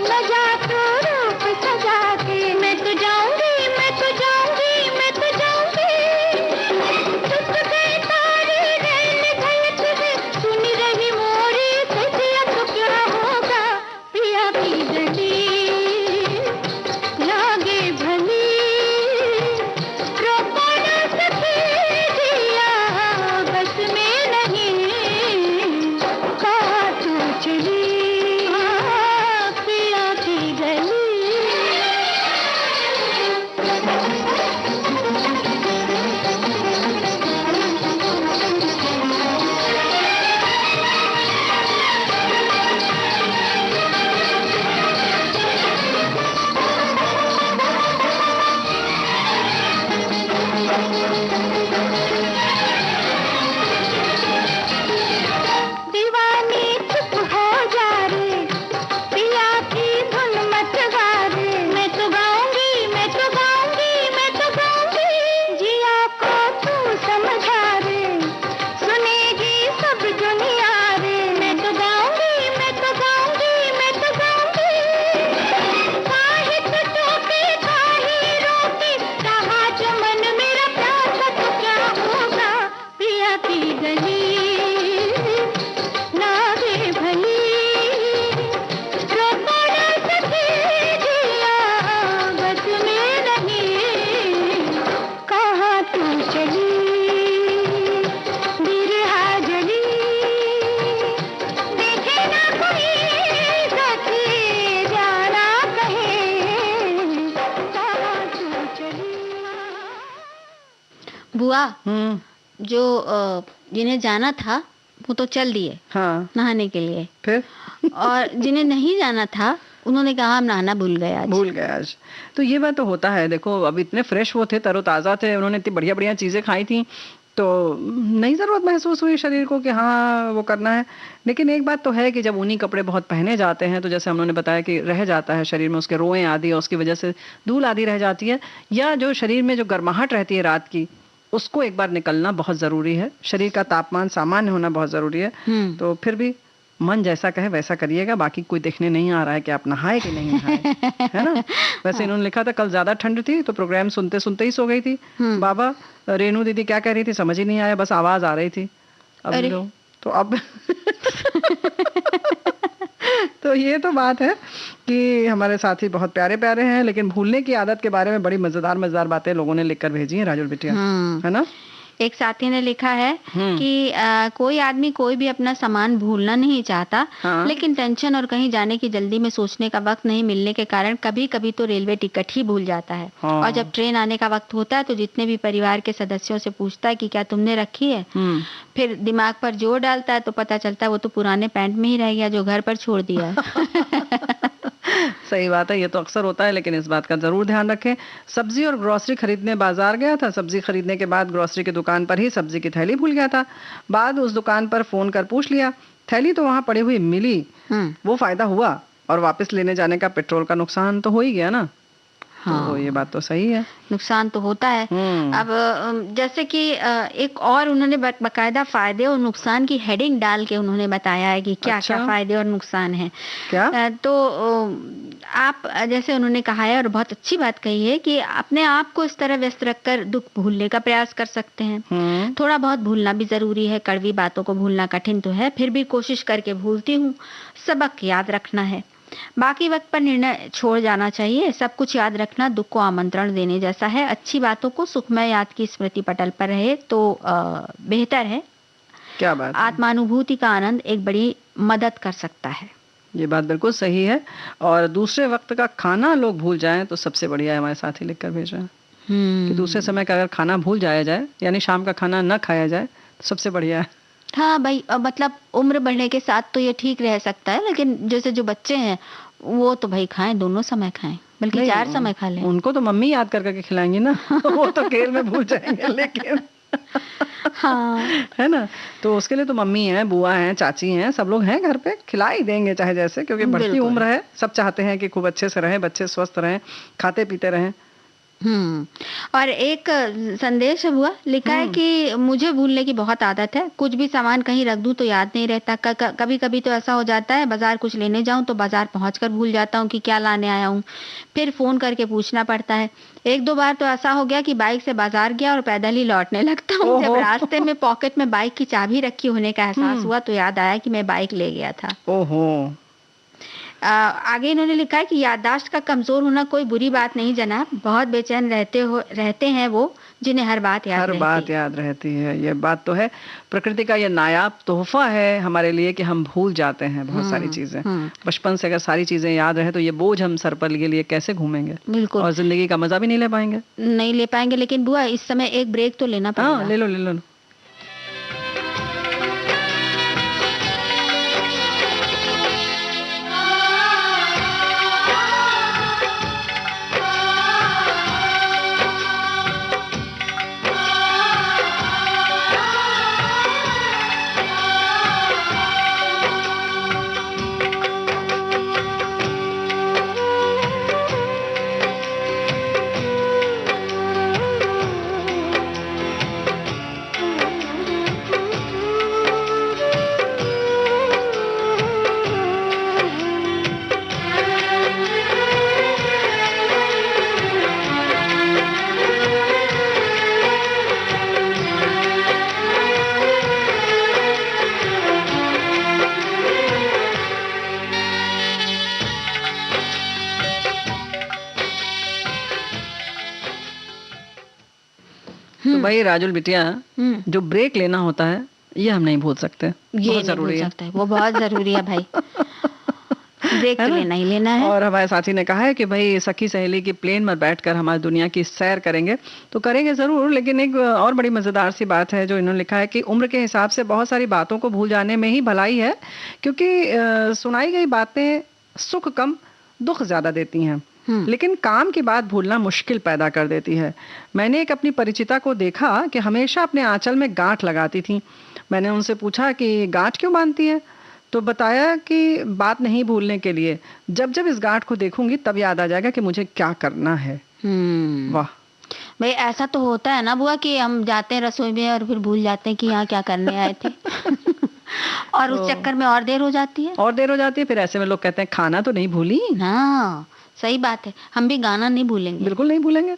मजा तो रूप सजा के, मैं तो जाऊंगी, मैं तो जाऊंगी, मैं तो जाऊंगी, टूट गए तारे रैन धड़क में, सुन रही मोरी सजिया तो क्या होगा पिया की गली। लागे भली रोपड़ सखी दिया बस में नहीं, कहाँ तू चली पिया की गली। दीवानी चुप हो जा रे, पिया की धुन मत गा रे, मैं तो गाऊंगी, मैं तो गाऊंगी, मैं तो गाऊंगी, जिया को तू समझा रे, सुनेगी सब दुनिया रे, मैं तो गाऊंगी, मैं तो गाऊंगी, मैं तो गाऊंगी, साहित्य टोपी काहे रोटी, कहा चमन मेरा प्यासा तो क्या होगा पिया की गली। लागे भली रोपड़ सखी दिया बस में नहीं, कहाँ तू चली बिरहा जली, देखे ना कोई सखी जाना कहीं, कहाँ तू चली। बुआ, हम्म, जो जिन्हें जाना था वो तो चल दिए हाँ, नहाने के लिए, फिर और जिन्हें नहीं जाना था उन्होंने कहा हम नहाना भूल गए आज। भूल गए आज। तो ये बात तो होता है, देखो अब इतने फ्रेश वो थे, तरोताजा थे, उन्होंने इतनी बढ़िया बढ़िया चीजें खाई थी, तो नई जरूरत महसूस हुई शरीर को कि हाँ वो करना है। लेकिन एक बात तो है कि जब ऊनी कपड़े बहुत पहने जाते हैं तो जैसे उन्होंने बताया कि रह जाता है शरीर में, उसके रोएं आदि और उसकी वजह से धूल आदि रह जाती है, या जो शरीर में जो गर्माहट रहती है रात की, उसको एक बार निकलना बहुत जरूरी है। शरीर का तापमान सामान्य होना बहुत जरूरी है। तो फिर भी मन जैसा कहे वैसा करिएगा, बाकी कोई देखने नहीं आ रहा है कि आप नहाए कि नहीं नहाए, है ना। वैसे इन्होंने लिखा था कल ज्यादा ठंड थी तो प्रोग्राम सुनते सुनते ही सो गई थी। बाबा रेनू दीदी क्या कह रही थी समझ ही नहीं आया, बस आवाज आ रही थी। अब अरे। लो, तो अब तो ये तो बात है कि हमारे साथी बहुत प्यारे प्यारे हैं, लेकिन भूलने की आदत के बारे में बड़ी मजेदार मजेदार बातें लोगों ने लिखकर भेजी हैं राजुल बिटिया, है ना। एक साथी ने लिखा है कि कोई आदमी कोई भी अपना सामान भूलना नहीं चाहता, हाँ। लेकिन टेंशन और कहीं जाने की जल्दी में सोचने का वक्त नहीं मिलने के कारण कभी कभी तो रेलवे टिकट ही भूल जाता है। हाँ। और जब ट्रेन आने का वक्त होता है तो जितने भी परिवार के सदस्यों से पूछता है कि क्या तुमने रखी है, फिर दिमाग पर जोर डालता है तो पता चलता है वो तो पुराने पैंट में ही रह गया जो घर पर छोड़ दिया है। सही बात है, ये तो अक्सर होता है, लेकिन इस बात का जरूर ध्यान रखें। सब्जी और ग्रोसरी खरीदने बाजार गया था, सब्जी खरीदने के बाद ग्रोसरी की दुकान पर ही सब्जी की थैली भूल गया था। बाद उस दुकान पर फोन कर पूछ लिया, थैली तो वहां पड़ी हुई मिली, वो फायदा हुआ, और वापस लेने जाने का पेट्रोल का नुकसान तो हो ही गया ना। हाँ, तो ये बात तो सही है। नुकसान तो होता है। अब जैसे कि एक और उन्होंने बकायदा फायदे और नुकसान की हेडिंग डाल के उन्होंने बताया है कि क्या क्या अच्छा। फायदे और नुकसान है। क्या? तो आप जैसे उन्होंने कहा है और बहुत अच्छी बात कही है कि अपने आप को इस तरह व्यस्त रखकर दुख भूलने का प्रयास कर सकते हैं। थोड़ा बहुत भूलना भी जरूरी है, कड़वी बातों को भूलना कठिन तो है, फिर भी कोशिश करके भूलती हूँ। सबक याद रखना है, बाकी वक्त पर निर्णय छोड़ जाना चाहिए। सब कुछ याद रखना दुख को आमंत्रण देने जैसा है। अच्छी बातों को सुखमय याद की स्मृति पटल पर रहे तो बेहतर है। क्या बात है। आत्मानुभूति का आनंद एक बड़ी मदद कर सकता है। ये बात बिल्कुल सही है। और दूसरे वक्त का खाना लोग भूल जाएं तो सबसे बढ़िया है। हमारे साथी लिख कर भेज रहे हैं कि दूसरे समय का अगर खाना भूल जाया जाए, यानी शाम का खाना न खाया जाए, तो सबसे बढ़िया है। हाँ भाई, मतलब उम्र बढ़ने के साथ तो ये ठीक रह सकता है, लेकिन जैसे जो बच्चे हैं वो तो भाई खाएं, दोनों समय खाएं, बल्कि नहीं, 4 समय खा लें। उनको तो मम्मी याद कर करके खिलाएंगी ना। वो तो खेल में भूल जाएंगे, लेकिन हाँ, है ना। तो उसके लिए तो मम्मी है, बुआ है, चाची हैं, सब लोग हैं घर पे, खिला ही देंगे चाहे जैसे, क्योंकि बढ़ती बिल्कुल। उम्र है। सब चाहते हैं कि खूब अच्छे से रहें, बच्चे स्वस्थ रहें, खाते पीते रहें। और एक संदेश है हुआ, लिखा है कि मुझे भूलने की बहुत आदत है। कुछ भी सामान कहीं रख दूं तो याद नहीं रहता। कभी कभी तो ऐसा हो जाता है, बाजार कुछ लेने जाऊं तो बाजार पहुंचकर भूल जाता हूं कि क्या लाने आया हूं। फिर फोन करके पूछना पड़ता है। 1-2 बार तो ऐसा हो गया कि बाइक से बाजार गया और पैदल ही लौटने लगता हूँ। जब रास्ते में पॉकेट में बाइक की चाबी रखी होने का एहसास हुआ तो याद आया कि मैं बाइक ले गया था। ओहो। आगे इन्होंने लिखा है कि याददाश्त का कमजोर होना कोई बुरी बात नहीं जनाब। बहुत बेचैन रहते हैं वो जिन्हें हर बात याद रहती है। ये बात तो है। प्रकृति का ये नायाब तोहफा है हमारे लिए कि हम भूल जाते हैं बहुत सारी चीजें। बचपन से अगर सारी चीजें याद रहे तो ये बोझ हम सर पर लिए कैसे घूमेंगे। बिल्कुल। और जिंदगी का मजा भी नहीं ले पाएंगे। लेकिन बुआ इस समय एक ब्रेक तो लेना पड़ेगा। हाँ, ले लो। तो भाई राजुल बिटिया, जो ब्रेक लेना होता है ये हम नहीं भूल सकते। ये बहुत जरूरी है। वो बहुत जरूरी है भाई। ब्रेक तो लेना ही लेना है। और हमारे साथी ने कहा है कि भाई सखी सहेली की प्लेन में बैठकर हमारी दुनिया की सैर करेंगे, तो करेंगे जरूर। लेकिन एक और बड़ी मजेदार सी बात है जो इन्होंने लिखा है कि उम्र के हिसाब से बहुत सारी बातों को भूल जाने में ही भलाई है, क्योंकि सुनाई गई बातें सुख कम दुख ज्यादा देती हैं, लेकिन काम की बात भूलना मुश्किल पैदा कर देती है। मैंने एक अपनी परिचिता को देखा कि हमेशा अपने आंचल में गांठ लगाती थी। मैंने उनसे पूछा कि गांठ क्यों बांधती है, तो बताया कि बात नहीं भूलने के लिए। जब जब इस गांठ को देखूंगी तब याद आ जाएगा कि मुझे क्या करना है। वाह भाई, ऐसा तो होता है ना बुआ कि हम जाते हैं रसोई में और फिर भूल जाते हैं कि यहाँ क्या करने आए थे। और उस चक्कर में और देर हो जाती है। फिर ऐसे में लोग कहते हैं खाना तो नहीं भूली। हाँ, सही बात है। हम भी गाना नहीं भूलेंगे, बिल्कुल नहीं भूलेंगे।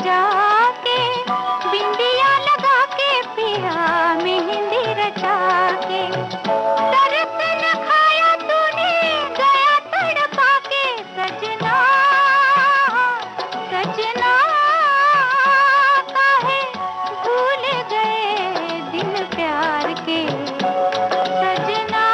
सजा के, बिंदिया लगा के पिया मेहंदी रचा के, तरस न खाया तूने गया तड़पा के, सजना सजना काहे भूल गए दिन प्यार के, सजना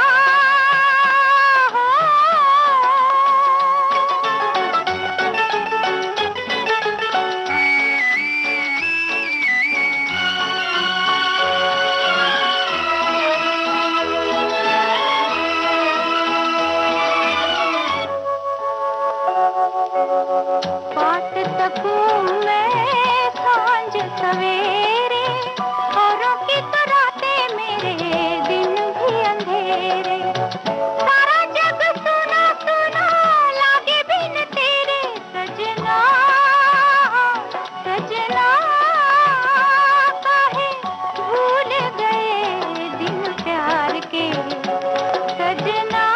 बात सकूं मैं सांझ सवेरे, औरों की तो रातें मेरे दिन भी अंधेरे, सारा जग सुना सुना लागे बिन तेरे, सजना सजना काहे भूल गए दिन प्यार के, सजना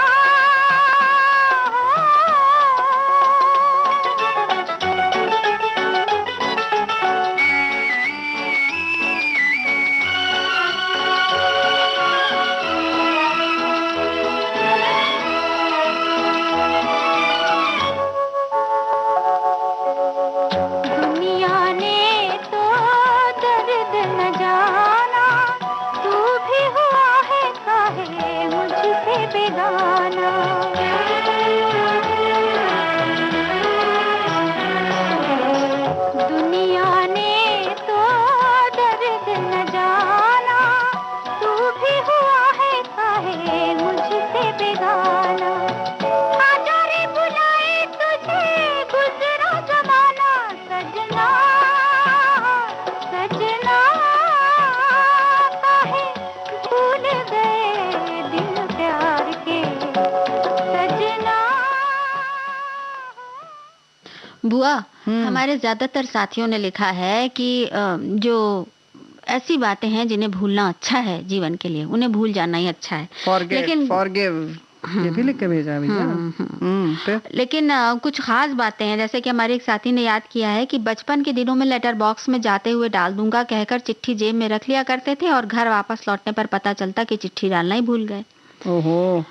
दुनिया ने तो दर्द न जाना, तू भी हुआ है काहे मुझसे बेगाना, दुनिया ने तो दर्द न जाना, तू भी हुआ है काहे मुझसे बेगाना, आजा रे बुलाए तुझे गुजरा जमाना, सजना सजना काहे भूल गए दिन प्यार के, सजना। बुआ, हमारे ज्यादातर साथियों ने लिखा है कि जो ऐसी बातें हैं जिन्हें भूलना अच्छा है जीवन के लिए, उन्हें भूल जाना ही अच्छा है। फॉरगेट, फॉरगिव, ये भी लिख के भेजा है भैया। फिर लेकिन कुछ खास बातें हैं, जैसे कि हमारे एक साथी ने याद किया है कि बचपन के दिनों में लेटर बॉक्स में जाते हुए डाल दूंगा कहकर चिट्ठी जेब में रख लिया करते थे, और घर वापस लौटने पर पता चलता कि चिट्ठी डालना ही भूल गए। ओहो,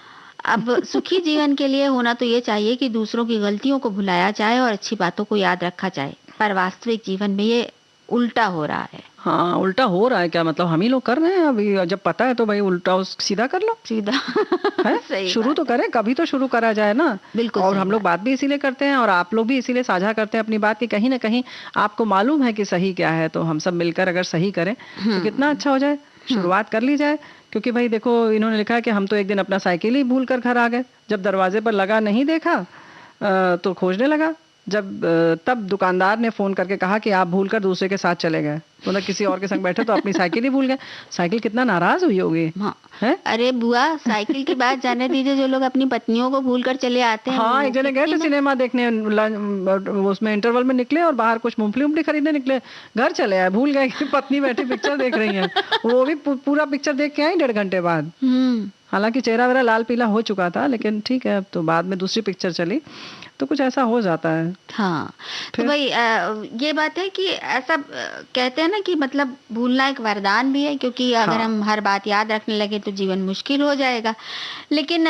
अब सुखी जीवन के लिए होना तो ये चाहिए कि दूसरों की गलतियों को भुलाया जाए और अच्छी बातों को याद रखा जाए, पर वास्तविक जीवन में ये उल्टा हो रहा है। हाँ, उल्टा हो रहा है क्या? मतलब हम ही लोग कर रहे हैं अभी, जब पता है तो भाई उल्टा सीधा कर लो, सीधा है? सही शुरू बात तो करें, कभी तो शुरू करा जाए ना। बिल्कुल और सही हम लोग बात भी इसीलिए करते हैं, और आप लोग भी इसीलिए साझा करते हैं अपनी बात, कि कहीं ना कहीं आपको मालूम है कि सही क्या है, तो हम सब मिलकर अगर सही करें तो कितना अच्छा हो जाए। शुरुआत कर ली जाए, क्योंकि भाई देखो, इन्होंने लिखा है कि हम तो एक दिन अपना साइकिल ही भूल कर घर आ गए, जब दरवाजे पर लगा नहीं देखा तो खोजने लगा, तब दुकानदार ने फोन करके कहा कि आप भूलकर दूसरे के साथ चले गए, मतलब किसी और के संग बैठे तो अपनी साइकिल ही भूल गए। साइकिल कितना नाराज हुई होगी। हाँ। है? अरे बुआ, साइकिल की बात जाने दीजिए, जो लोग अपनी पत्नियों को भूल कर चले आते हैं। हाँ, एक जने गए थे सिनेमा देखने, उसमें इंटरवल में निकले और बाहर कुछ मूंगफली खरीदने निकले, घर चले आए, भूल गए कि पत्नी बैठी पिक्चर देख रही है। वो भी पूरा पिक्चर देख के आई 1.5 घंटे बाद। हालांकि चेहरा वेरा लाल पीला हो चुका था, लेकिन ठीक है, अब तो बाद में दूसरी पिक्चर चली, तो कुछ ऐसा हो जाता है। हाँ, तो भाई ये बात है कि ऐसा कहते हैं ना कि मतलब भूलना एक वरदान भी है, क्योंकि अगर हम हर बात याद रखने लगे तो जीवन मुश्किल हो जाएगा। लेकिन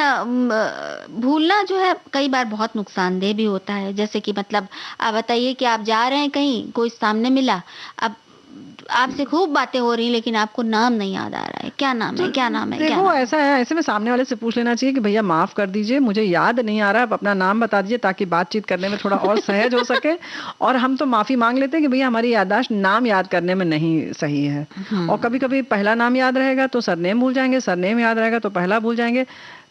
भूलना जो है कई बार बहुत नुकसानदेह भी होता है। जैसे कि मतलब आप बताइए कि आप जा रहे हैं कहीं, कोई सामने मिला, अब आपसे खूब बातें हो रही, लेकिन आपको नाम नहीं याद आ रहा है, क्या नाम है, क्या नाम है, क्या देखो नाम है? ऐसा है, ऐसे में सामने वाले से पूछ लेना चाहिए कि भैया माफ कर दीजिए, मुझे याद नहीं आ रहा है, आप अपना नाम बता दीजिए, ताकि बातचीत करने में थोड़ा और सहज हो सके। और हम तो माफी मांग लेते हैं कि भैया हमारी याददाश्त नाम याद करने में नहीं सही है। और कभी कभी पहला नाम याद रहेगा तो सरनेम भूल जाएंगे, सरनेम याद रहेगा तो पहला भूल जाएंगे,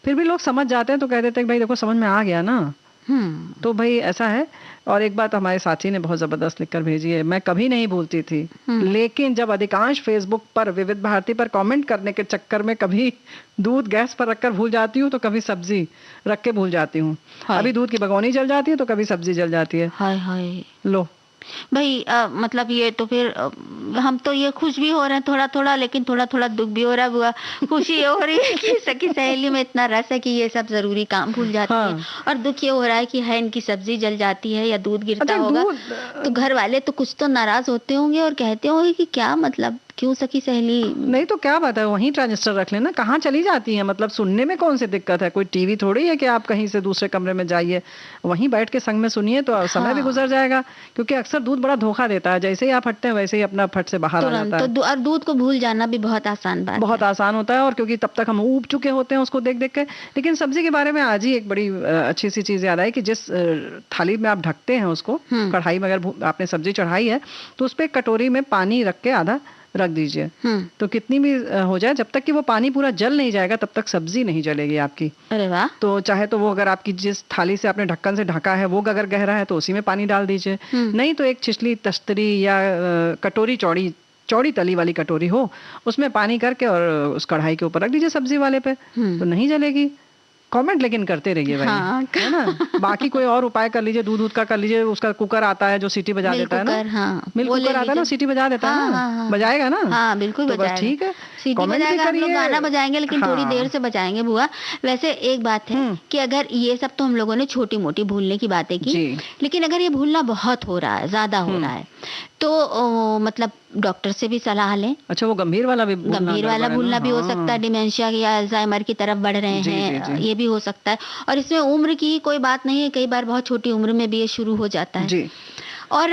फिर भी लोग समझ जाते हैं तो कह देते हैं कि भाई देखो समझ में आ गया ना। तो भाई ऐसा है। और एक बात हमारे साथी ने बहुत जबरदस्त लिखकर भेजी है, मैं कभी नहीं भूलती थी, लेकिन जब अधिकांश फेसबुक पर विविध भारती पर कमेंट करने के चक्कर में कभी दूध गैस पर रखकर भूल जाती हूँ तो कभी सब्जी रख के भूल जाती हूँ। अभी दूध की भगोनी जल जाती है तो कभी सब्जी जल जाती है। हाय हाय, लो भाई मतलब ये तो फिर हम तो ये खुश भी हो रहे हैं थोड़ा थोड़ा, लेकिन थोड़ा थोड़ा दुख भी हो रहा है बुआ। खुशी ये हो रही है कि सखी सहेली में इतना रस है कि ये सब जरूरी काम भूल जाती है, और दुख ये हो रहा है कि है इनकी सब्जी जल जाती है या दूध गिरता होगा, तो घर वाले तो कुछ तो नाराज होते होंगे और कहते होंगे कि क्या मतलब, क्यों सखी सहेली। नहीं तो क्या बात है, वहीं ट्रांजिस्टर रख लेना, कहाँ चली जाती है, मतलब सुनने में कौन सी दिक्कत है, कोई टीवी थोड़ी है कि आप कहीं से दूसरे कमरे में जाइए, वहीं बैठ के संग में सुनिए तो समय भी गुजर जाएगा। क्योंकि अक्सर दूध बड़ा धोखा देता है, जैसे ही आप हटते हैं वैसे ही अपना फट से बाहर आ जाता है। तो और दूध को भूल जाना भी बहुत आसान बात बहुत आसान होता है, और क्योंकि तब तक हम ऊब चुके होते हैं उसको देख देख के। लेकिन सब्जी के बारे में आज ही एक बड़ी अच्छी सी चीज याद आई कि जिस थाली में आप ढकते हैं उसको, कढ़ाई में अगर आपने सब्जी चढ़ाई है तो उस पर एक कटोरी में पानी रख के आधा रख दीजिए, तो कितनी भी हो जाए, जब तक कि वो पानी पूरा जल नहीं जाएगा तब तक सब्जी नहीं जलेगी आपकी। अरे वाह। तो चाहे तो वो अगर आपकी जिस थाली से आपने ढक्कन से ढका है वो अगर गहरा है तो उसी में पानी डाल दीजिए, नहीं तो एक छिछली तस्तरी या कटोरी चौड़ी तली वाली कटोरी हो उसमें पानी करके और उस कढ़ाई के ऊपर रख दीजिए सब्जी वाले पे, तो नहीं जलेगी। कमेंट लेकिन करते रहिए भाई, है ना। बाकी कोई और उपाय कर लीजिए, दूध का कर लीजिए, उसका कुकर आता है जो सीटी बजा देता है ना, मिल्क कुकर आता है ना, सीटी बजा देता है ना, बजाएगा ना। हाँ बिल्कुल तो बस ठीक है, सीटी बजाएगा, हम लोग गाना बजाएंगे लेकिन थोड़ी देर से बजाएंगे बुआ। वैसे एक बात है कि अगर ये सब तो हम लोगों ने छोटी मोटी भूलने की बातें की, लेकिन अगर ये भूलना बहुत हो रहा है, ज्यादा हो रहा है, तो मतलब डॉक्टर से भी सलाह लें। अच्छा, वो गंभीर वाला भूलना भी हो सकता है, डिमेंशिया या अल्जाइमर की तरफ बढ़ रहे हैं, ये भी हो सकता है। और इसमें उम्र की कोई बात नहीं है, कई बार बहुत छोटी उम्र में भी ये शुरू हो जाता है जी। और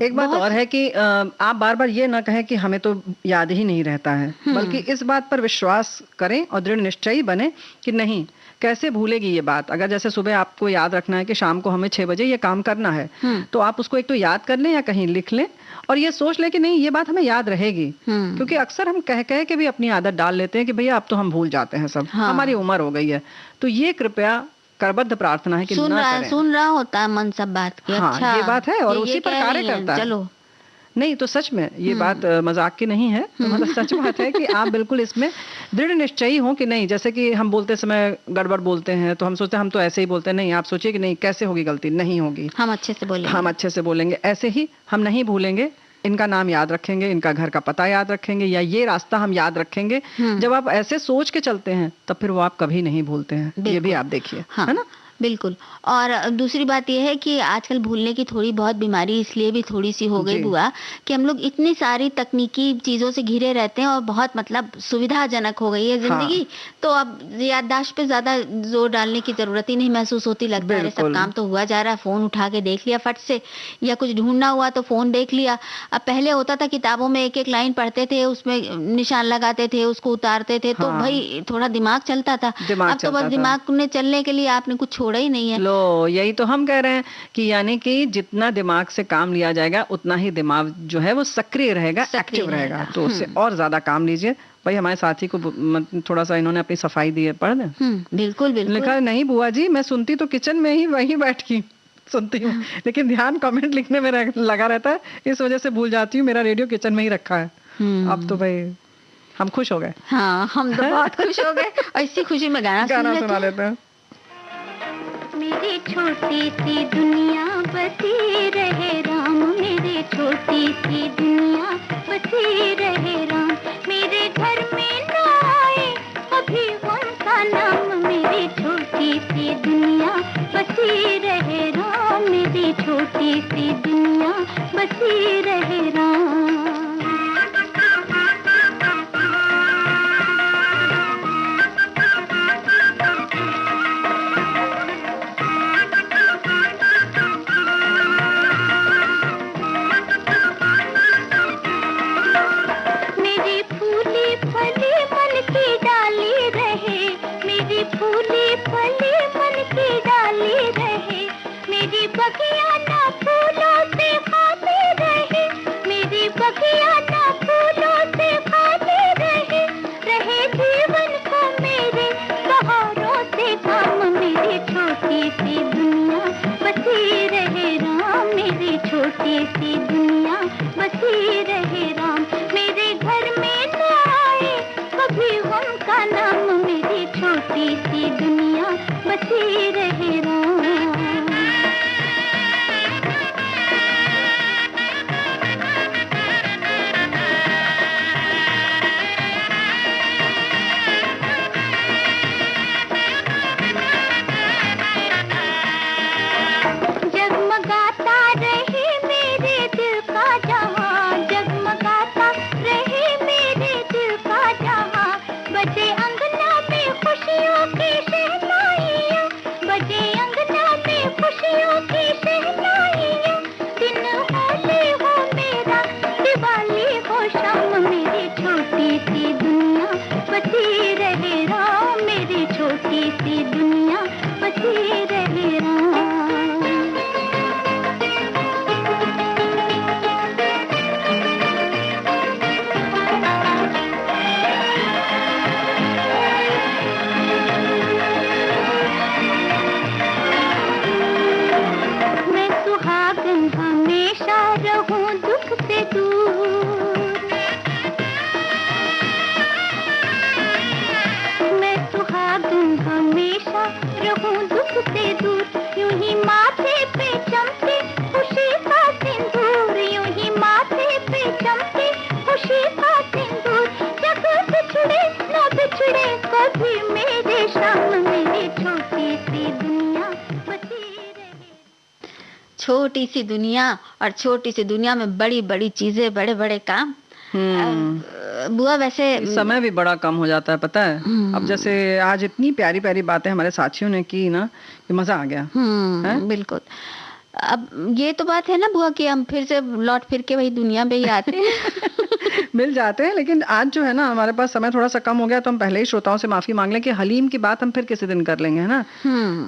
एक बात और है कि आप बार बार ये ना कहें कि हमें तो याद ही नहीं रहता है, बल्कि इस बात पर विश्वास करें और दृढ़ निश्चयी बने कि नहीं, कैसे भूलेगी ये बात। अगर जैसे सुबह आपको याद रखना है कि शाम को हमें 6 बजे ये काम करना है, तो आप उसको एक तो याद कर लें या कहीं लिख लें और ये सोच लें कि नहीं ये बात हमें याद रहेगी। क्योंकि अक्सर हम कह के भी अपनी आदत डाल लेते हैं कि भैया अब तो हम भूल जाते हैं सब, हमारी उम्र हो गई है। तो ये कृपया करबद्ध प्रार्थना है कि सुन रहा होता है मन सब बात की। अच्छा, ये बात है और उसी पर कार्य करता है। चलो नहीं तो सच में ये बात मजाक की नहीं है, तो मतलब सच बात है कि आप बिल्कुल इसमें दृढ़ निश्चयी हो कि नहीं, जैसे कि हम बोलते समय गड़बड़ बोलते हैं तो हम सोचते हैं हम तो ऐसे ही बोलते हैं, नहीं आप सोचिए कि नहीं कैसे होगी गलती, नहीं होगी, हम अच्छे से बोलेंगे, ऐसे ही हम नहीं भूलेंगे। इनका नाम याद रखेंगे, इनका घर का पता याद रखेंगे, या ये रास्ता हम याद रखेंगे। जब आप ऐसे सोच के चलते हैं तब फिर वो आप कभी नहीं भूलते हैं, ये भी आप देखिए, है ना। बिल्कुल। और दूसरी बात यह है कि आजकल भूलने की थोड़ी बहुत बीमारी इसलिए भी थोड़ी सी हो गई बुआ कि हम लोग इतनी सारी तकनीकी चीजों से घिरे रहते हैं और बहुत मतलब सुविधाजनक हो गई है जिंदगी, तो अब याददाश्त पे ज्यादा जोर डालने की जरूरत ही नहीं महसूस होती। लगता है सब काम तो हुआ जा रहा है, फोन उठा के देख लिया फट से, या कुछ ढूंढना हुआ तो फोन देख लिया। अब पहले होता था किताबों में एक एक लाइन पढ़ते थे, उसमें निशान लगाते थे, उसको उतारते थे, तो भाई थोड़ा दिमाग चलता था। अब तो बस दिमाग ने चलने के लिए आपने कुछ छोड़ा ही नहीं है। लो यही तो हम कह रहे हैं कि यानी कि जितना दिमाग से काम लिया जाएगा उतना ही दिमाग जो है वो सक्रिय रहेगा, एक्टिव रहेगा। तो उससे और ज्यादा काम लीजिए। भाई हमारे साथी को थोड़ा सा इन्होंने अपनी सफाई दी है, पढ़ दें। बिल्कुल बिल्कुल। लिखा नहीं बुआ जी, मैं सुनती तो किचन में ही वहीं बैठ की सुनती हूँ, लेकिन ध्यान कमेंट लिखने में लगा रहता है, इस वजह से भूल जाती हूँ। मेरा रेडियो किचन में ही रखा है। अब तो भाई हम खुश हो गए। हाँ हम तो बहुत खुश हो गए। ऐसी खुशी में गाना सुना लेते हैं। मेरी छोटी सी दुनिया बसी रहे राम, मेरी छोटी सी दुनिया बसी रहे राम। मेरे घर में न आए कभी उनका नाम, मेरी छोटी सी दुनिया बसी रहे राम, मेरी छोटी सी दुनिया बसी रहे राम। बगिया ना फूलों से खाते रहे, मेरी बगिया ना फूलों से खाते रहे, रहे जीवन को मेरे बहारों से काम। मेरी छोटी सी दुनिया बसी रहे राम, मेरी छोटी सी दुनिया बसी रहे राम। मेरे घर में न आए कभी उनका नाम, मेरी छोटी सी दुनिया बसी रहे राम। छोटी सी दुनिया, और छोटी सी दुनिया में बड़ी बड़ी चीजें, बड़े बड़े काम। बुआ वैसे समय भी बड़ा कम हो जाता है, पता है। अब जैसे आज इतनी प्यारी प्यारी बातें हमारे साथियों ने की ना, कि मजा आ गया। बिल्कुल। अब ये तो बात है ना बुआ कि हम फिर से लौट फिर के वही दुनिया में ही आते हैं। मिल जाते हैं, लेकिन आज जो है ना हमारे पास समय थोड़ा सा कम हो गया, तो हम पहले ही श्रोताओं से माफी मांग लें कि हलीम की बात हम फिर किसी दिन कर लेंगे, है ना।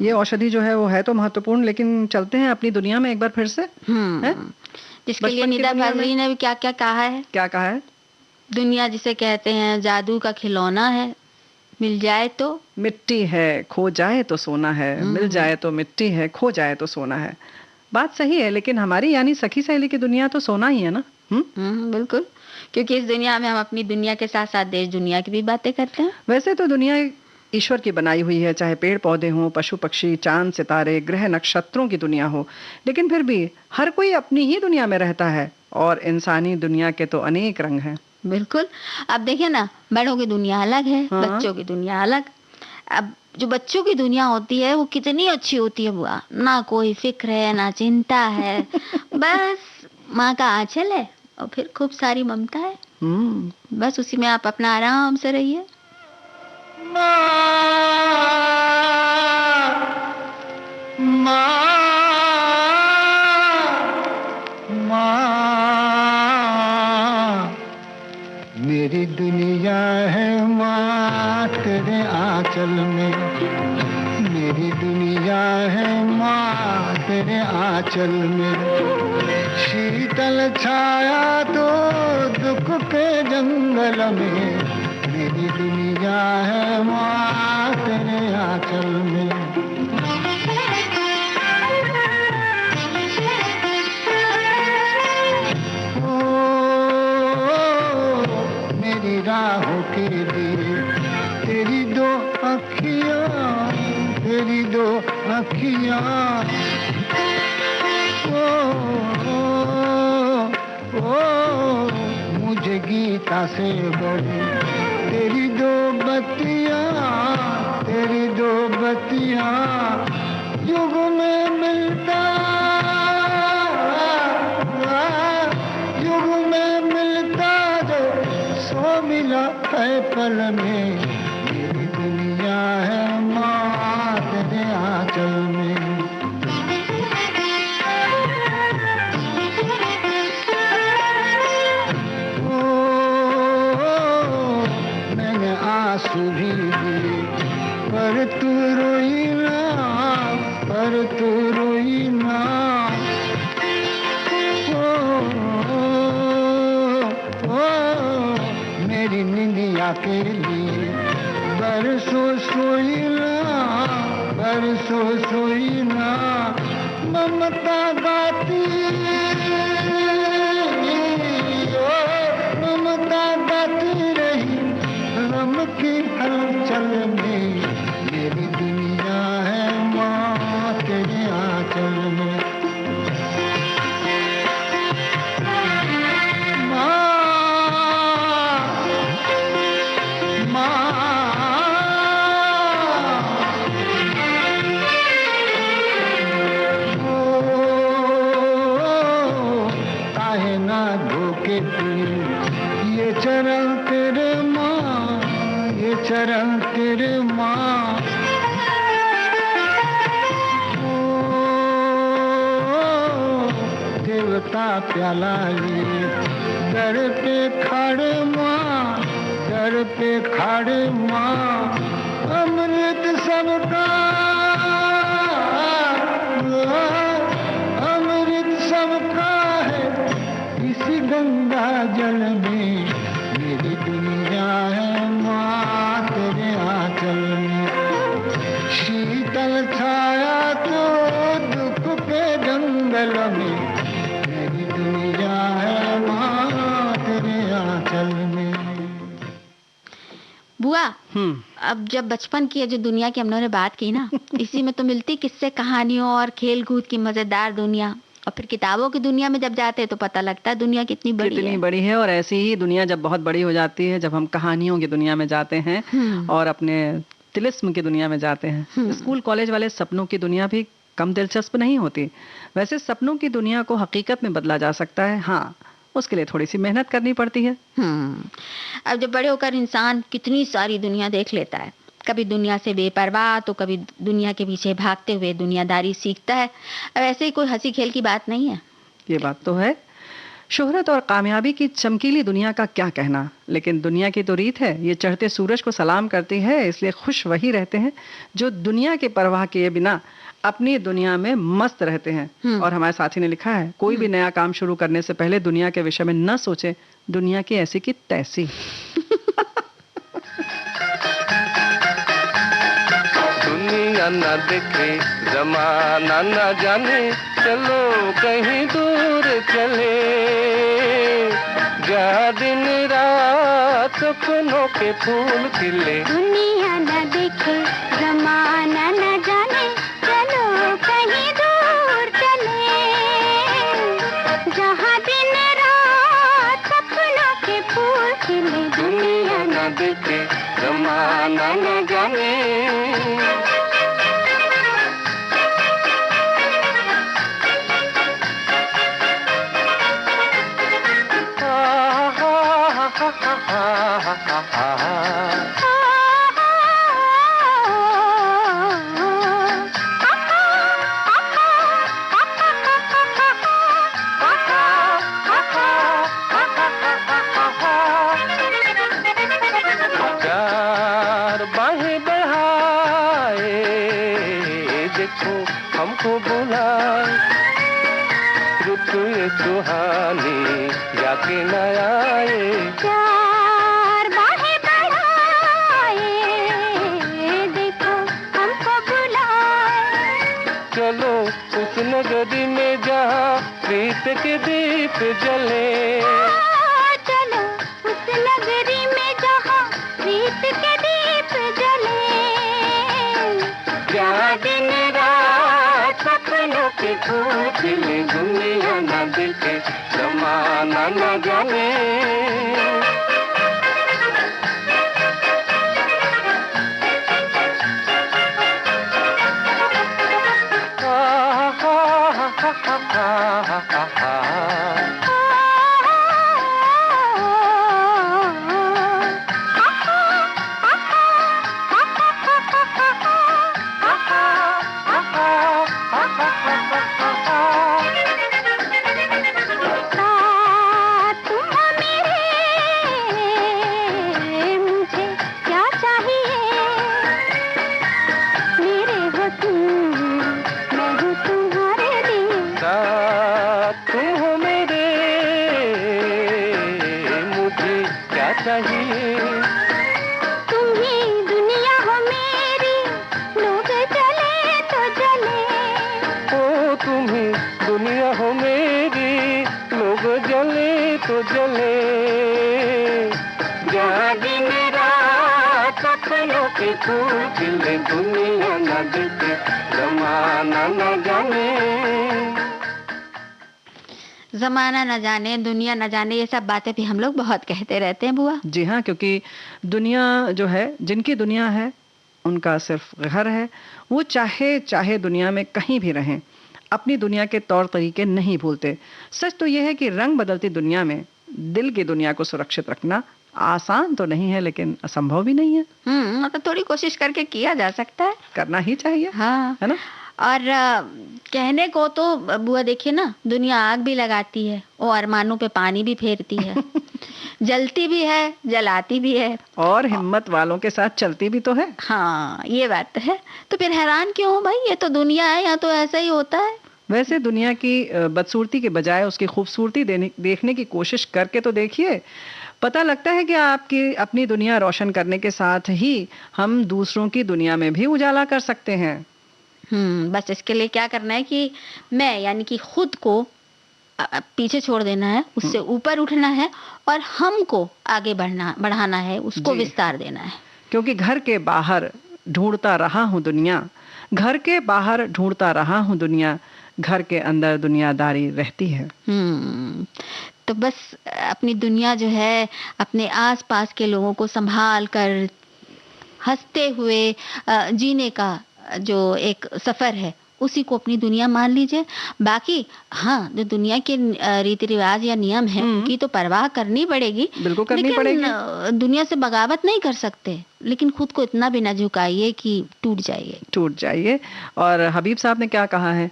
ये औषधि जो है वो है तो महत्वपूर्ण, लेकिन चलते हैं अपनी दुनिया में एक बार फिर से, है? जिसके लिए निदा भाभी ने भी क्या क्या कहा है। क्या कहा है? दुनिया जिसे कहते हैं जादू का खिलौना है, मिल जाए तो मिट्टी है, खो जाए तो सोना है। मिल जाए तो मिट्टी है, खो जाए तो सोना है। बात सही है, लेकिन हमारी यानी सखी सहेली की दुनिया तो सोना ही है ना। बिल्कुल, क्योंकि इस दुनिया में हम अपनी दुनिया के साथ साथ देश दुनिया की भी बातें करते हैं। वैसे तो दुनिया ईश्वर की बनाई हुई है, चाहे पेड़ पौधे हों, पशु पक्षी, चांद सितारे, ग्रह नक्षत्रों की दुनिया हो, लेकिन फिर भी हर कोई अपनी ही दुनिया में रहता है, और इंसानी दुनिया के तो अनेक रंग हैं। बिल्कुल। अब देखिए ना, बड़ों की दुनिया अलग है, बच्चों की दुनिया अलग। अब जो बच्चों की दुनिया होती है वो कितनी अच्छी होती है बुआ, ना कोई फिक्र है, ना चिंता है, बस माँ का आंचल है और फिर खूब सारी ममता है। बस उसी में आप अपना आराम से रहिए। मेरी दुनिया है माँ तेरे आंचल में, मेरी दुनिया है माँ तेरे आंचल में। शीतल छाया तो दुख के जंगल में, मेरी दुनिया है माँ तेरे आंचल में। राहों के लिए तेरी दो अखियाँ, तेरी दो अखियाँ। मुझे गीता से बड़ी तेरी दो बत्तियाँ, तेरी दो बत्तियाँ। युग में मिलता, युग में मिलता जो सो मिला है पल में। मेरी दुनिया है माँ तेरे आंचल में। मैंने आंसू भी दिए पर तू रोई ना, पर तू रोई ना। मेरी निंदिया के लिए बरसों सोई ना, बरसों सोई ना। ममता गाती, ममता गाती रही गम की हलचल में। मेरी दुनिया है माँ तेरे आंचल में। ये चरण तेरे माँ, ये चरण तेरे माँ। देवता प्याला लिए दर पे खड़े माँ, दर पे खड़े माँ। अमृत सबका, अमृत सबका है इसी गंगा जल में। मेरी दुनिया है माँ तेरे आंचल में। शीतल छाया तो दुख के जंगल में। मेरी दुनिया है माँ तेरे आंचल में। बुआ, अब जब बचपन की जो दुनिया की हम लोगों ने बात की ना, इसी में तो मिलती किस्से कहानियों और खेल कूद की मजेदार दुनिया, और फिर किताबों की दुनिया में जब जाते हैं तो पता लगता है दुनिया कितनी बड़ी है। और ऐसी ही दुनिया जब बहुत बड़ी हो जाती है, जब हम कहानियों की दुनिया में जाते हैं और अपने तिलिस्म की दुनिया में जाते हैं। स्कूल कॉलेज वाले सपनों की दुनिया भी कम दिलचस्प नहीं होती। वैसे सपनों की दुनिया को हकीकत में बदला जा सकता है, हाँ, उसके लिए थोड़ी सी मेहनत करनी पड़ती है। अब जब बड़े होकर इंसान कितनी सारी दुनिया देख लेता है, कभी दुनिया से बेपरवाह तो कभी दुनिया के पीछे भागते हुए दुनियादारी सीखता है। अब ऐसे ही कोई हंसी खेल की बात नहीं है। ये बात तो है। शोहरत और कामयाबी की चमकीली दुनिया का क्या कहना, लेकिन दुनिया की तो रीत है, ये चढ़ते सूरज को सलाम करती है, इसलिए खुश वही रहते हैं जो दुनिया की परवाह किए बिना अपनी दुनिया में मस्त रहते हैं। और हमारे साथी ने लिखा है, कोई भी नया काम शुरू करने से पहले दुनिया के विषय में न सोचे, दुनिया की ऐसी की तैसी। दुनिया न देखे, जमाना न जाने, चलो कहीं दूर चले, जहाँ दिन रात सपनों के फूल खिले। दुनिया न देखे, जमाना न जाने, चलो कहीं दूर चले, जहाँ दिन रात सपनों के फूल खिले। दुनिया न देखे, जमाना न जाने। हमको बुलाए, रुत ये सुहानी जाके न आए। प्यार बाहें बढ़ाए, देखो हमको बुलाए। चलो उस नगरी में जहाँ प्रीत के दीप जले, चलो उस नगरी में जहाँ प्रीत के दीप जले, जहाँ दिन रात सपनों के फूल खिले। दुनिया न देखे, जमाना न जाने। तो जले, जहाँ दिन रात सपनों के फूल खिले। दुनिया न देखे, जमाना न जाने। जमाना न जाने, दुनिया न जाने, ये सब बातें भी हम लोग बहुत कहते रहते हैं बुआ। जी हाँ, क्योंकि दुनिया जो है, जिनकी दुनिया है उनका सिर्फ घर है। वो चाहे चाहे दुनिया में कहीं भी रहें, अपनी दुनिया के तौर तरीके नहीं भूलते। सच तो यह है कि रंग बदलती दुनिया में दिल की दुनिया को सुरक्षित रखना आसान तो नहीं है, लेकिन असंभव भी नहीं है। मतलब थोड़ी कोशिश करके किया जा सकता है, करना ही चाहिए। हाँ, है ना। और कहने को तो बुआ देखिए ना, दुनिया आग भी लगाती है और अरमानों पे पानी भी फेरती है। जलती भी है, जलाती भी है, और हिम्मत वालों के साथ चलती भी तो है। हाँ, ये बात है। तो फिर हैरान क्यों हो भाई, ये तो दुनिया है, यहाँ तो ऐसा ही होता है। वैसे दुनिया की बदसूरती के बजाय उसकी खूबसूरती देखने की कोशिश करके तो देखिए, पता लगता है कि आपकी अपनी दुनिया रोशन करने के साथ ही हम दूसरों की दुनिया में भी उजाला कर सकते हैं। बस इसके लिए क्या करना है कि मैं यानी कि खुद को पीछे छोड़ देना है, उससे ऊपर उठना है और हमको आगे बढ़ाना है, उसको विस्तार देना है। क्योंकि घर के बाहर ढूंढता रहा हूँ दुनिया, घर के बाहर ढूंढता रहा हूँ दुनिया, घर के अंदर दुनियादारी रहती है। तो बस अपनी दुनिया जो है, अपने आसपास के लोगों को संभाल कर हंसते हुए जीने का जो एक सफर है, उसी को अपनी दुनिया मान लीजिए। बाकी हाँ, जो दुनिया के रीति रिवाज या नियम है उनकी तो परवाह करनी पड़ेगी, बिल्कुल करनी लेकिन पड़ेगी। दुनिया से बगावत नहीं कर सकते, लेकिन खुद को इतना भी ना झुकाइए कि टूट जाइए। और हबीब साहब ने क्या कहा है?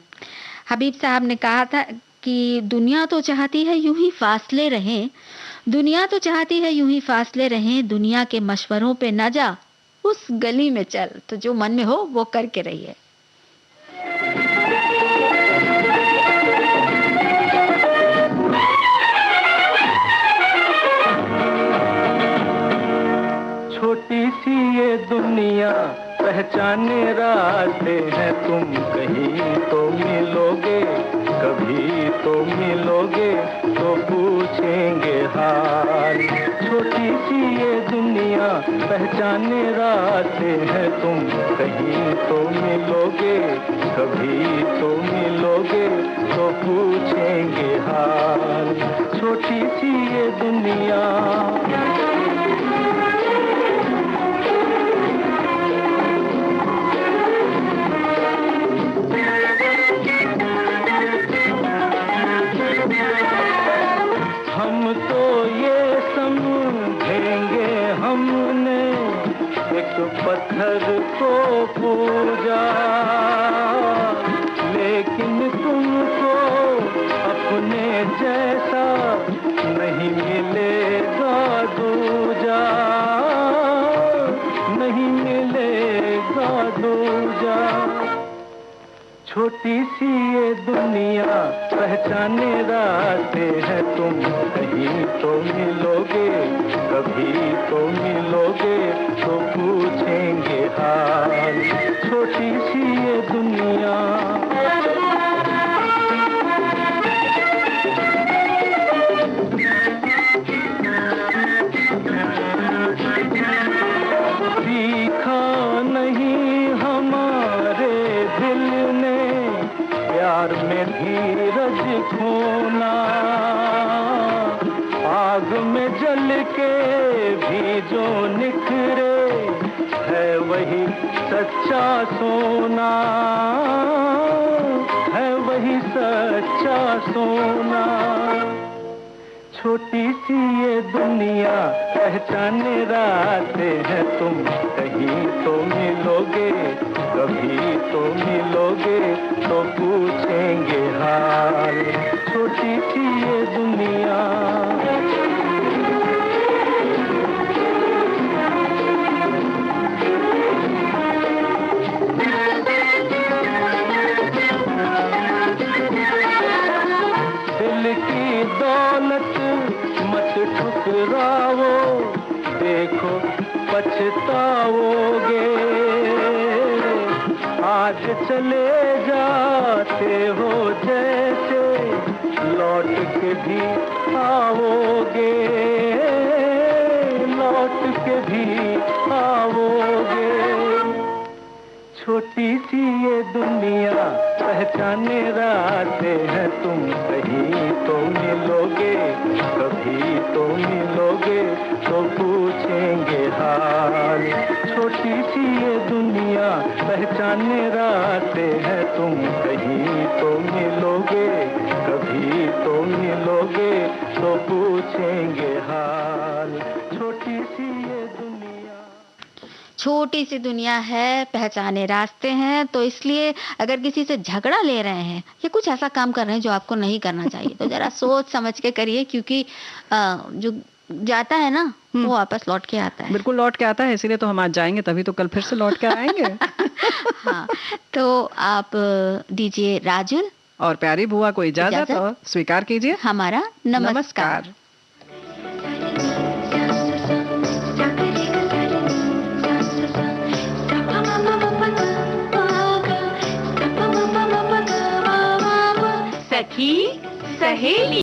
हबीब साहब ने कहा था कि दुनिया तो चाहती है यूं ही फासले रहें, दुनिया तो चाहती है यूं ही फासले रहें, दुनिया के मशवरों पे न जा, उस गली में चल। तो जो मन में हो वो करके रहिए। छोटी सी ये दुनिया पहचाने रास्ते हैं, तुम कहीं तो मिलोगे, कभी तो मिलोगे, तो पूछेंगे हाल। छोटी सी ये दुनिया पहचाने रास्ते हैं, तुम कहीं तो मिलोगे, कभी तो मिलोगे, तो पूछेंगे हाल। छोटी सी ये दुनिया पत्थर को पूजा, लेकिन तुमको अपने जैसा नहीं मिलेगा दूजा, नहीं मिलेगा दूजा। छोटी सी ये दुनिया पहचाने रास्ते हैं, तुम कहीं तो मिलोगे, कभी तो मिलोगे, तो पूछेंगे हाल। छोटी सी ये दुनिया सीखा नहीं हमारे दिल ने प्यार में धीरज खोना, आग में जल के भी जो निखरे है वही सच्चा सोना, है वही सच्चा सोना। छोटी सी ये दुनिया पहचाने रास्ते हैं, तुम कहीं तो मिलोगे, कभी तो मिलोगे, तो पूछेंगे हाल। छोटी सी ये दुनिया दिल की दौलत मत ठुकराओ, देखो पछताओगे, आज चले जाते हो जैसे लौट के भी आओगे, लौट के भी आओगे। छोटी सी ये दुनिया पहचाने रास्ते हैं, तुम कहीं तो मिलोगे, कभी तो मिलोगे, तो पूछेंगे हाल। छोटी सी ये दुनिया पहचाने रास्ते हैं, तुम कहीं तो मिलोगे, कभी तो मिलोगे, तो पूछेंगे हाल। छोटी सी ये दुनिया छोटी सी दुनिया है, पहचाने रास्ते हैं, तो इसलिए अगर किसी से झगड़ा ले रहे हैं या कुछ ऐसा काम कर रहे हैं जो आपको नहीं करना चाहिए, तो जरा सोच समझ के करिए, क्योंकि जो जाता है ना वो वापस लौट के आता है। बिल्कुल लौट के आता है, इसीलिए तो हम आज जाएंगे, तभी तो कल फिर से लौट के आएंगे। हाँ, तो आप दीजिए राजुल और प्यारी बुआ को इजाजत और स्वीकार कीजिए हमारा नमस्कार। सखी सहेली